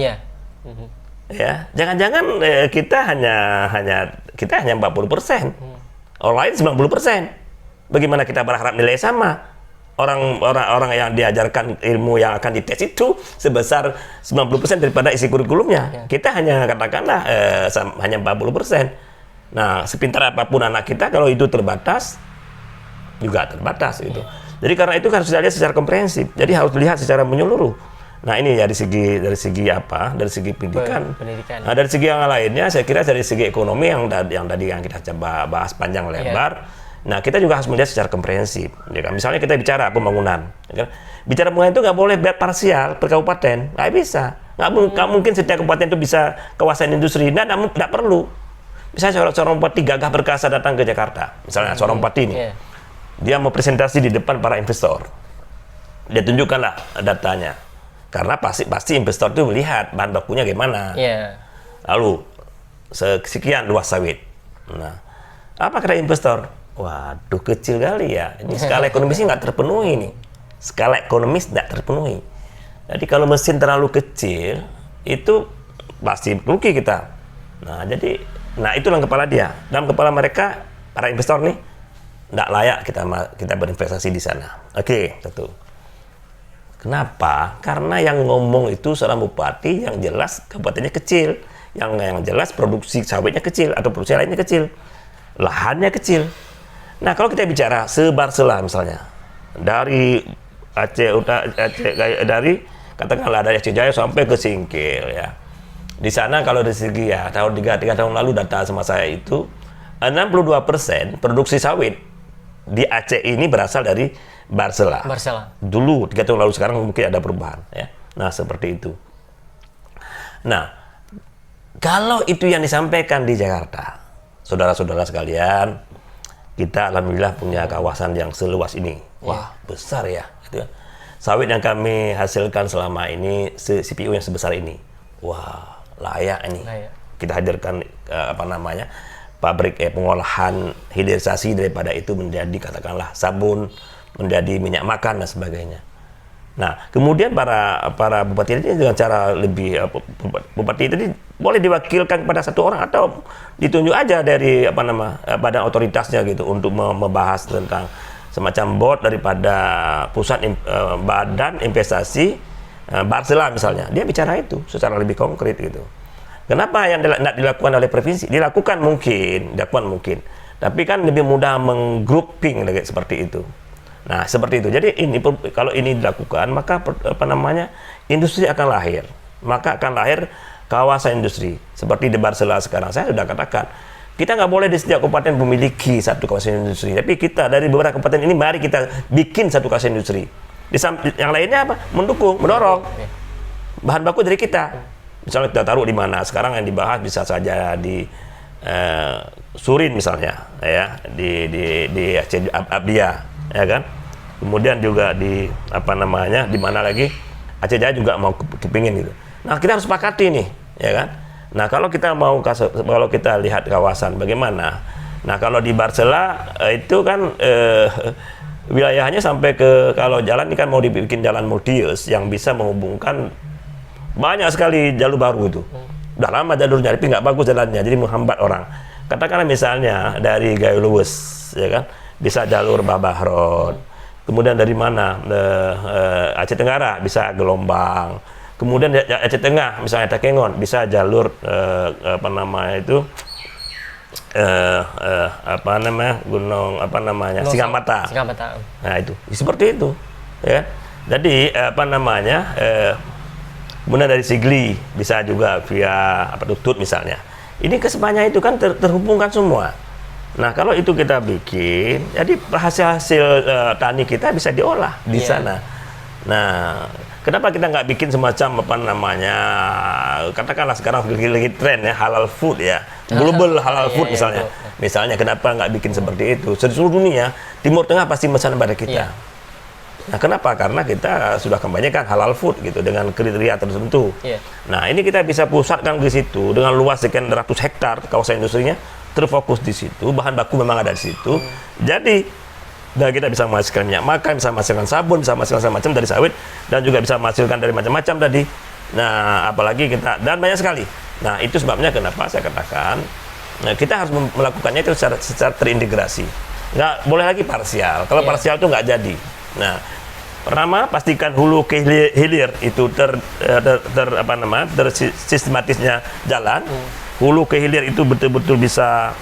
S2: Ya, jangan-jangan kita hanya 40%. Orang lain 90%. Bagaimana kita berharap nilai sama? Orang yang diajarkan ilmu yang akan dites itu sebesar 90% daripada isi kurikulumnya. Kita hanya katakanlah hanya 40%. Nah, sepintar apapun anak kita kalau itu terbatas juga terbatas gitu. Jadi karena itu harus dilihat secara komprehensif. Jadi harus dilihat secara menyeluruh. Nah ini ya dari segi apa? Dari segi pendidikan. Nah dari segi yang lainnya, saya kira dari segi ekonomi yang tadi yang kita coba bahas panjang lebar. Nah kita juga harus melihat secara komprehensif. Ya kan? Misalnya kita bicara pembangunan, ya kan? Bicara pembangunan itu nggak boleh parsial per kabupaten, nggak bisa. Nggak mungkin setiap kabupaten itu bisa kawasan industri. Nggak perlu. Misalnya seorang bupati gagah perkasa datang ke Jakarta, misalnya seorang bupati ini, dia mau presentasi di depan para investor. Dia tunjukkanlah datanya. Karena pasti investor itu melihat bahan bakunya gimana. Lalu sekian luas sawit. Nah, apa kata investor? Waduh, kecil kali ya. Ini skala ekonomisnya nggak terpenuhi nih. Skala ekonomis nggak terpenuhi. Jadi kalau mesin terlalu kecil, itu pasti rugi kita. Nah itu dalam kepala dia. Dalam kepala mereka, para investor nih, nggak layak kita berinvestasi di sana. Oke, satu. Kenapa? Karena yang ngomong itu seorang bupati yang jelas kabupatennya kecil, yang jelas produksi sawitnya kecil atau produksi lainnya kecil, lahannya kecil. Nah kalau kita bicara sebarsela misalnya dari dari katakanlah dari Aceh Jaya sampai ke Singkil ya. Di sana kalau dari segi ya tahun 3 tahun lalu data sama saya itu 62% produksi sawit di Aceh ini berasal dari Barsela. Dulu 3 tahun lalu, sekarang mungkin ada perubahan ya. Nah, seperti itu. Nah, kalau itu yang disampaikan di Jakarta, saudara-saudara sekalian, kita alhamdulillah punya kawasan yang seluas ini. Wah, besar ya gitu. Sawit yang kami hasilkan selama ini CPU yang sebesar ini. Wah, layak ini. Kita hadirkan pabrik pengolahan hilirisasi daripada itu menjadi katakanlah sabun, menjadi minyak makan dan sebagainya. Nah, kemudian para bupati ini dengan cara lebih bupati itu boleh diwakilkan kepada satu orang atau ditunjuk aja dari badan otoritasnya gitu untuk membahas tentang semacam board daripada badan investasi Barsela misalnya. Dia bicara itu secara lebih konkret gitu. Kenapa yang tidak dilakukan oleh provinsi? Dilakukan mungkin, tapi kan lebih mudah menggrouping seperti itu. Nah, seperti itu. Jadi kalau ini dilakukan, maka industri akan lahir. Maka akan lahir kawasan industri. Seperti di Barsela sekarang, saya sudah katakan, kita nggak boleh di setiap kabupaten memiliki satu kawasan industri. Tapi kita dari beberapa kabupaten ini, mari kita bikin satu kawasan industri. Yang lainnya apa? Mendukung, mendorong. Bahan baku dari kita. Misalnya kita taruh di mana? Sekarang yang dibahas bisa saja di Surin misalnya, ya, di Aceh Abdia. Ya kan, kemudian juga di di mana lagi Aceh Jaya juga mau kepingin gitu. Nah, kita harus sepakati nih, ya kan. Nah, kalau kita lihat kawasan bagaimana. Nah, kalau di Barsela itu kan wilayahnya sampai kalau jalan ini kan mau dibikin jalan multi-use yang bisa menghubungkan banyak sekali jalur baru itu. Udah lama jalurnya tapi nggak bagus jalannya, jadi menghambat orang. Katakanlah misalnya dari Gayo Luwes, ya kan, bisa jalur Babah Road. Kemudian dari mana? Aceh Tenggara bisa Gelombang. Kemudian Aceh Tengah misalnya Takengon bisa jalur gunung Singamata. Nah, itu seperti itu, ya. Jadi kemudian dari Sigli bisa juga via Tutut misalnya. Ini kesemuanya itu kan terhubungkan semua. Nah, kalau itu kita bikin, jadi hasil tani kita bisa diolah di sana. Nah, kenapa kita nggak bikin semacam katakanlah sekarang lagi tren ya, halal food ya, global halal food misalnya. Misalnya, kenapa nggak bikin seperti itu? Seluruh dunia, Timur Tengah pasti pesan pada kita. Nah, kenapa? Karena kita sudah kampanyekan halal food gitu dengan kriteria tertentu. Nah, ini kita bisa pusatkan di situ dengan luas sekian ratus hektar kawasan industrinya. Terfokus di situ, bahan baku memang ada di situ. Jadi, kita bisa menghasilkan minyak makan, bisa menghasilkan sabun, bisa menghasilkan macam dari sawit, dan juga bisa menghasilkan dari macam-macam tadi. Nah, apalagi dan banyak sekali. Nah, itu sebabnya kenapa saya katakan, kita harus melakukannya itu secara terintegrasi. Nggak boleh lagi parsial. Kalau parsial itu nggak jadi. Nah, pertama pastikan hulu ke hilir itu sistematisnya jalan. Hulu ke hilir itu betul-betul bisa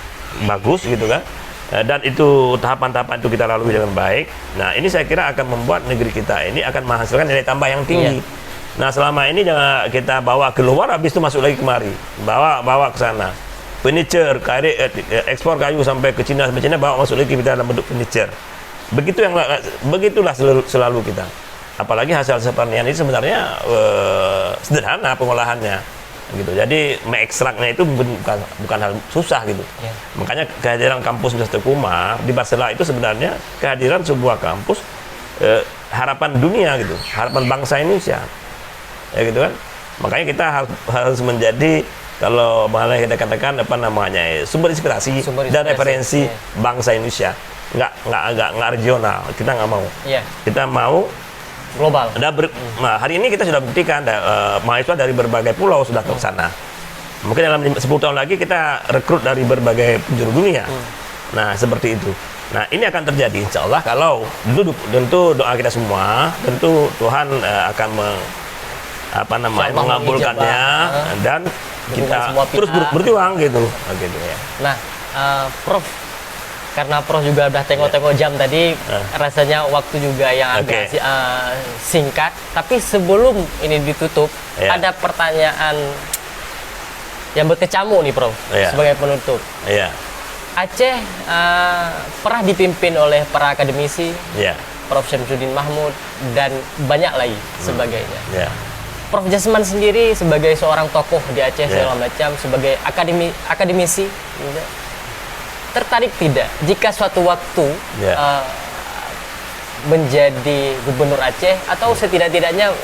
S2: bagus gitu kan, dan itu tahapan-tahapan itu kita lalui dengan baik. Nah, ini saya kira akan membuat negeri kita ini akan menghasilkan nilai tambah yang tinggi. Nah, selama ini jangan kita bawa keluar, habis itu masuk lagi kemari, bawa ke sana furniture, ekspor kayu sampai ke Cina, bawa masuk lagi kita dalam bentuk furniture. Begitulah selalu kita. Apalagi hasil pertanian ini sebenarnya sederhana pengolahannya. Gitu. Jadi mengekstraknya itu bukan hal susah gitu. Makanya kehadiran kampus Universitas Kumar di Barsela itu sebenarnya kehadiran sebuah kampus harapan dunia gitu, harapan bangsa Indonesia. Ya gitu kan. Makanya kita harus menjadi, kalau malah kita katakan sumber inspirasi dan referensi bangsa Indonesia. Nggak regional. Kita nggak mau. Kita mau global. Nah, hari ini kita sudah buktikan mahasiswa dari berbagai pulau sudah ke sana. Mungkin dalam 10 tahun lagi kita rekrut dari berbagai penjuru dunia. Nah, seperti itu. Nah, ini akan terjadi insya Allah kalau tentu doa kita semua, tentu Tuhan akan mengabulkannya dan kita terus berjuang gitu ya.
S1: Nah, Prof, karena Prof juga udah tengok-tengok jam tadi, rasanya waktu juga yang agak singkat. Tapi sebelum ini ditutup, ada pertanyaan yang berkecamuk nih, Prof, sebagai penutup. Aceh pernah dipimpin oleh para akademisi, Prof Syamsuddin Mahmud, dan banyak lagi sebagainya. Prof Jasman sendiri sebagai seorang tokoh di Aceh segala macam, sebagai akademisi, tertarik tidak jika suatu waktu menjadi gubernur Aceh, atau setidak-tidaknya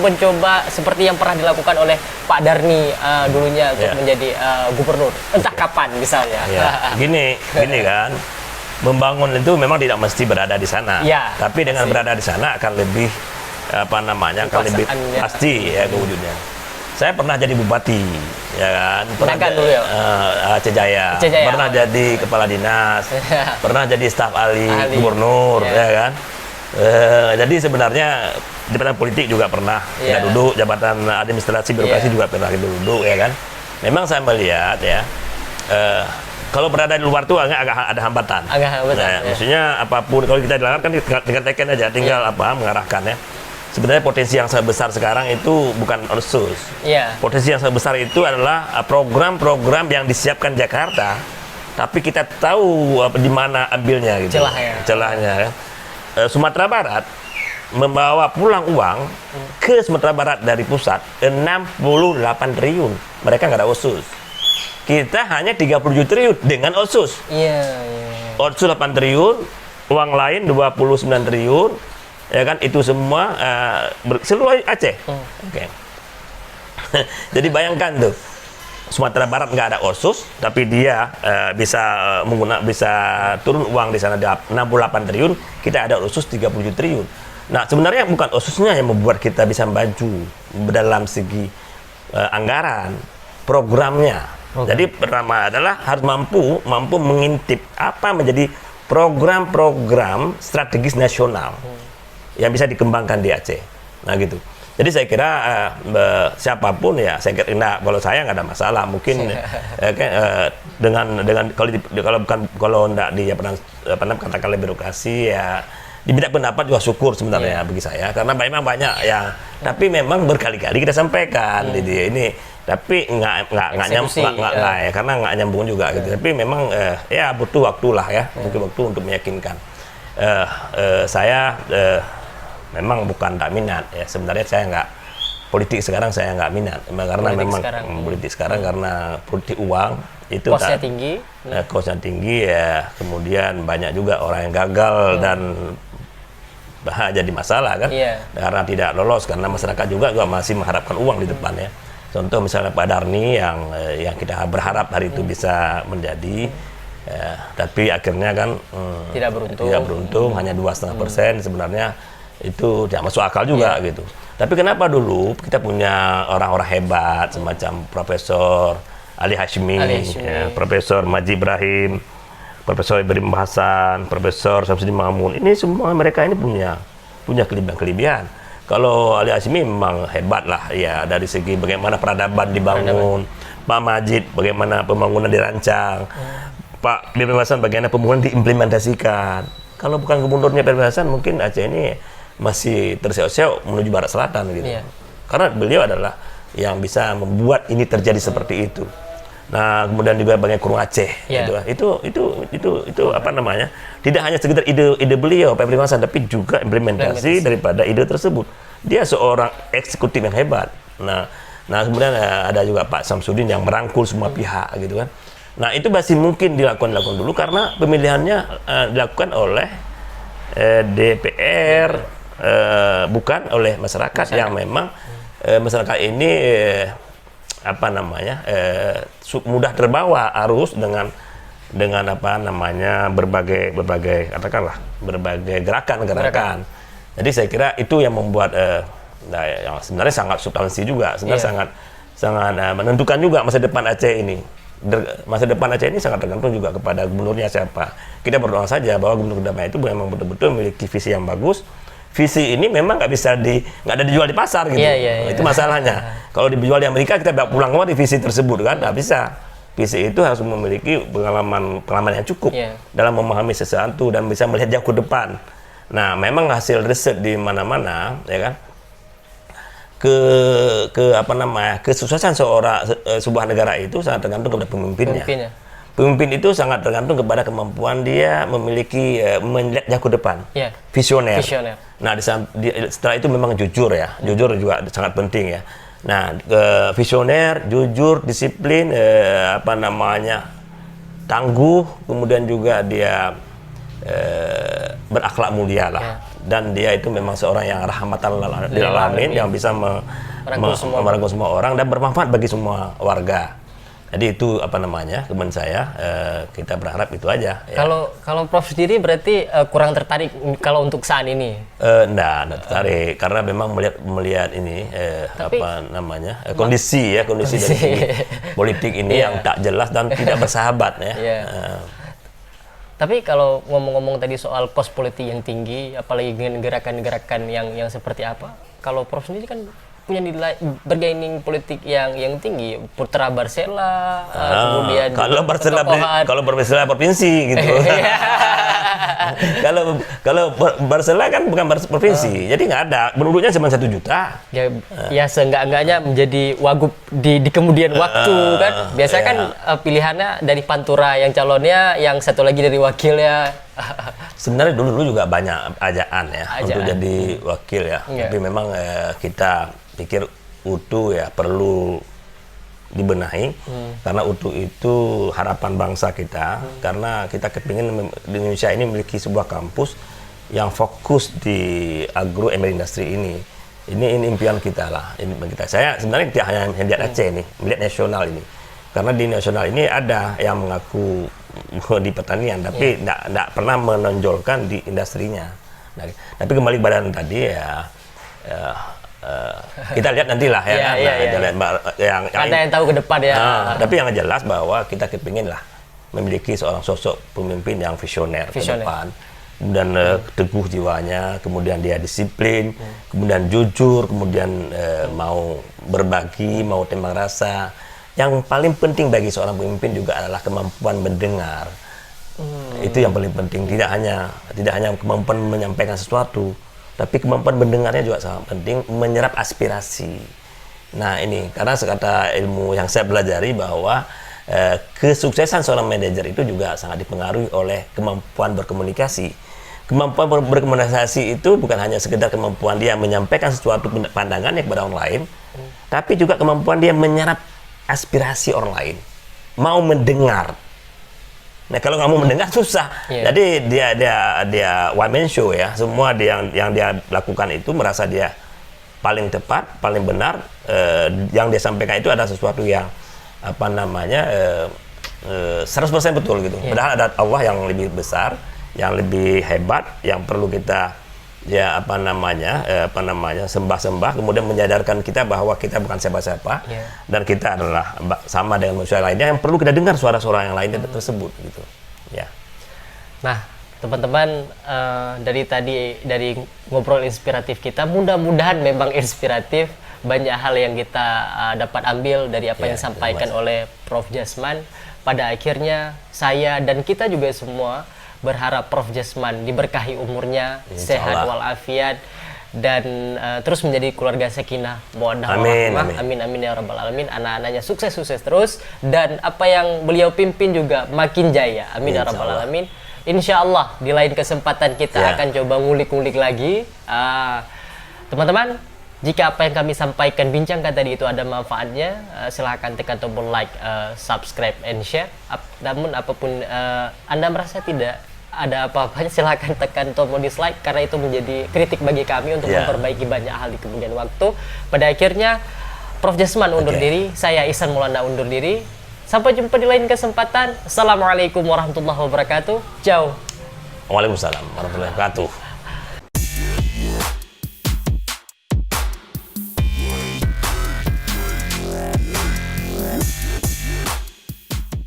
S1: mencoba seperti yang pernah dilakukan oleh Pak Darni dulunya untuk menjadi gubernur, entah kapan misalnya.
S2: Gini kan, membangun itu memang tidak mesti berada di sana, tapi dengan berada di sana akan lebih akan lebih
S1: Kekuasaannya.
S2: pasti ya kewujudnya. Saya pernah jadi bupati, ya kan? Pernah
S1: Gunakan dulu ya?
S2: Aceh Jaya.
S1: Aceh Jaya.
S2: Pernah jadi kepala dinas, pernah jadi staf ahli
S1: Ahli.
S2: gubernur,
S1: Ya.
S2: ya kan? Jadi sebenarnya jabatan politik juga pernah kita
S1: Ya.
S2: duduk, jabatan administrasi birokrasi
S1: Ya.
S2: juga pernah kita duduk, ya kan? Memang saya melihat ya, kalau berada di luar tuh agak ada hambatan.
S1: Agak hambatan,
S2: Nah,
S1: ya.
S2: Maksudnya apapun kalau kita dilarang kan tinggal teken aja, tinggal mengarahkan ya. Sebenarnya potensi yang sangat besar sekarang itu bukan otsus.
S1: Iya.
S2: Potensi yang sangat besar itu adalah program-program yang disiapkan Jakarta, tapi kita tahu di mana ambilnya gitu.
S1: Celahnya.
S2: Celahnya. Ya. Sumatera Barat membawa pulang uang ke Sumatera Barat dari pusat 68 triliun. Mereka nggak ada otsus. Kita hanya 37 triliun dengan otsus.
S1: Iya.
S2: Otsus 8 triliun, uang lain 29 triliun. Ya kan, itu semua seluruh Aceh. Oke. Jadi bayangkan tuh, Sumatera Barat nggak ada otsus, tapi dia bisa turun uang di sana 68 triliun, kita ada otsus 37 triliun. Nah, sebenarnya bukan otsusnya yang membuat kita bisa maju dalam segi anggaran, programnya. Jadi pertama adalah harus mampu mengintip apa menjadi program-program strategis nasional yang bisa dikembangkan di Aceh. Nah gitu. Jadi saya kira siapapun ya, saya kira kalau saya nggak ada masalah. Mungkin dengan kalau nggak di katakanlah birokrasi ya, di bidang pendapat juga syukur sebenarnya bagi saya, karena memang banyak yang tapi memang berkali-kali kita sampaikan ini, tapi nggak nyambung ya, karena nggak nyambung juga gitu. Tapi memang ya butuh waktu lah ya, mungkin waktu untuk meyakinkan. Saya memang bukan tak minat ya, sebenarnya saya nggak politik sekarang, saya nggak minat karena politik sekarang karena politik uang itu
S1: Kosnya tinggi.
S2: Kosnya tinggi ya, kemudian banyak juga orang yang gagal dan jadi masalah kan, karena tidak lolos, karena masyarakat juga masih mengharapkan uang di depan ya. Contoh misalnya Pak Darni yang kita berharap hari itu bisa menjadi, tapi akhirnya kan tidak beruntung, hanya 2,5%. Sebenarnya itu tidak masuk akal juga gitu. Tapi kenapa dulu kita punya orang-orang hebat semacam Profesor Ali Hashimi, Profesor Maji Ibrahim, Profesor Ibrahim Hasan, Profesor Samsudin Mamun, ini semua mereka ini punya kelebihan. Kalau Ali Hashimi memang hebat lah ya, dari segi bagaimana peradaban dibangun, Pak Majid bagaimana pembangunan dirancang, Pak Ibrahim Hasan bagaimana pembangunan diimplementasikan. Kalau bukan gubernurnya Ibrahim Hasan, mungkin Aceh ini masih terseok-seok menuju barat selatan gitu. Karena beliau adalah yang bisa membuat ini terjadi seperti itu. Nah, kemudian juga banyak Kurung Aceh gitu. Itu apa namanya? Tidak hanya sekedar ide beliau Pak Ibrahim Hasan, tapi juga implementasi daripada ide tersebut. Dia seorang eksekutif yang hebat. Nah kemudian ada juga Pak Samsudin yang merangkul semua pihak gitu kan. Nah, itu masih mungkin dilakukan dulu karena pemilihannya dilakukan oleh DPR, bukan oleh masyarakat yang memang masyarakat ini mudah terbawa arus dengan apa namanya berbagai katakanlah berbagai gerakan. Jadi saya kira itu yang membuat yang sebenarnya sangat substansi juga, sebenarnya sangat menentukan juga masa depan Aceh ini. Masa depan Aceh ini sangat tergantung juga kepada gubernurnya siapa. Kita berdoa saja bahwa gubernur Damai itu memang betul-betul memiliki visi yang bagus. Visi ini memang nggak ada dijual di pasar gitu. Itu masalahnya. Kalau dijual di Amerika kita bawa pulang kemari visi tersebut kan nggak bisa. Visi itu harus memiliki pengalaman yang cukup dalam memahami sesuatu dan bisa melihat jauh ke depan. Nah, memang hasil riset di mana-mana ya kan, kesuksesan sebuah negara itu sangat tergantung kepada pemimpinnya. Pemimpin itu sangat tergantung kepada kemampuan dia memiliki melihat jauh ke depan, visioner. Nah, setelah itu memang jujur juga sangat penting ya. Nah, visioner, jujur, disiplin, tangguh, kemudian juga dia berakhlak mulia lah. Dan dia itu memang seorang yang rahmatan lil alamin, yang bisa merangkul semua orang dan bermanfaat bagi semua warga. Jadi itu apa namanya, teman saya, kita berharap itu aja. Ya.
S1: Kalau Prof sendiri berarti kurang tertarik kalau untuk saat ini?
S2: Enggak tertarik, karena memang melihat ini apa namanya, kondisi dari politik ini yang tak jelas dan tidak bersahabat ya.
S1: Tapi kalau ngomong-ngomong tadi soal kos politik yang tinggi, apalagi dengan gerakan-gerakan yang seperti apa, kalau Prof sendiri kan punya nilai bargaining politik yang tinggi, Putra Barcela, kemudian
S2: kalau Barcela provinsi gitu. kalau Barcela kan bukan provinsi, jadi nggak ada, penduduknya cuma 1 juta.
S1: Ya seenggak-enggaknya menjadi wagub di kemudian waktu kan. Biasanya kan pilihannya dari Pantura yang calonnya, yang satu lagi dari wakilnya.
S2: Sebenarnya dulu juga banyak ajaan untuk jadi wakil ya. Tapi memang kita pikir UTU ya perlu dibenahi, karena UTU itu harapan bangsa kita, karena kita kepingin di Indonesia ini memiliki sebuah kampus yang fokus di agro emerging industry ini. Ini impian kita lah, impian kita. Saya sebenarnya tidak hanya melihat Aceh nih, melihat nasional ini, karena di nasional ini ada yang mengaku di pertanian, tapi tidak pernah menonjolkan di industrinya. Nah, tapi kembali badan tadi kita lihat nantilah yang
S1: ada yang tahu ke depan ya.
S2: Tapi yang jelas bahwa kita kepingin lah memiliki seorang sosok pemimpin yang visioner. Ke depan, kemudian teguh jiwanya, kemudian dia disiplin, kemudian jujur, kemudian mau berbagi, mau timbang rasa. Yang paling penting bagi seorang pemimpin juga adalah kemampuan mendengar. Itu yang paling penting, tidak hanya kemampuan menyampaikan sesuatu, tapi kemampuan mendengarnya juga sangat penting, menyerap aspirasi. Nah ini, karena sekata ilmu yang saya pelajari bahwa kesuksesan seorang manajer itu juga sangat dipengaruhi oleh kemampuan berkomunikasi. Kemampuan berkomunikasi itu bukan hanya sekedar kemampuan dia menyampaikan sesuatu pandangannya kepada orang lain, tapi juga kemampuan dia menyerap aspirasi orang lain, mau mendengar. Nah kalau nggak mau mendengar susah. Jadi dia one man show ya. Semua yang dia lakukan itu merasa dia paling tepat, paling benar. Yang dia sampaikan itu ada sesuatu yang apa namanya 100% betul gitu. Padahal ada Allah yang lebih besar, yang lebih hebat, yang perlu kita sembah-sembah, kemudian menyadarkan kita bahwa kita bukan siapa-siapa, dan kita adalah sama dengan manusia lainnya yang perlu kita dengar suara-suara yang lainnya tersebut gitu ya.
S1: Nah teman-teman, dari ngobrol inspiratif kita, mudah-mudahan memang inspiratif, banyak hal yang kita dapat ambil dari apa yang disampaikan oleh Prof Jasman. Pada akhirnya saya dan kita juga semua berharap Prof Jasman diberkahi umurnya, sehat walafiat, dan terus menjadi keluarga sakinah mawaddah warahmah. Amin amin ya rabbal alamin. Anak-anaknya sukses terus, dan apa yang beliau pimpin juga makin jaya. Amin ya rabbal alamin. Insya Allah di lain kesempatan kita akan coba ngulik-ngulik lagi. Teman-teman, jika apa yang kami sampaikan, bincangkan tadi itu ada manfaatnya, silahkan tekan tombol like, subscribe, and share. Namun apapun Anda merasa tidak ada apa-apanya, silahkan tekan tombol dislike, karena itu menjadi kritik bagi kami untuk memperbaiki banyak hal di kemudian waktu. Pada akhirnya Prof Jasman undur diri, saya Ihsan Maulana undur diri. Sampai jumpa di lain kesempatan. Assalamualaikum warahmatullahi wabarakatuh. Ciao.
S2: Waalaikumsalam warahmatullahi wabarakatuh.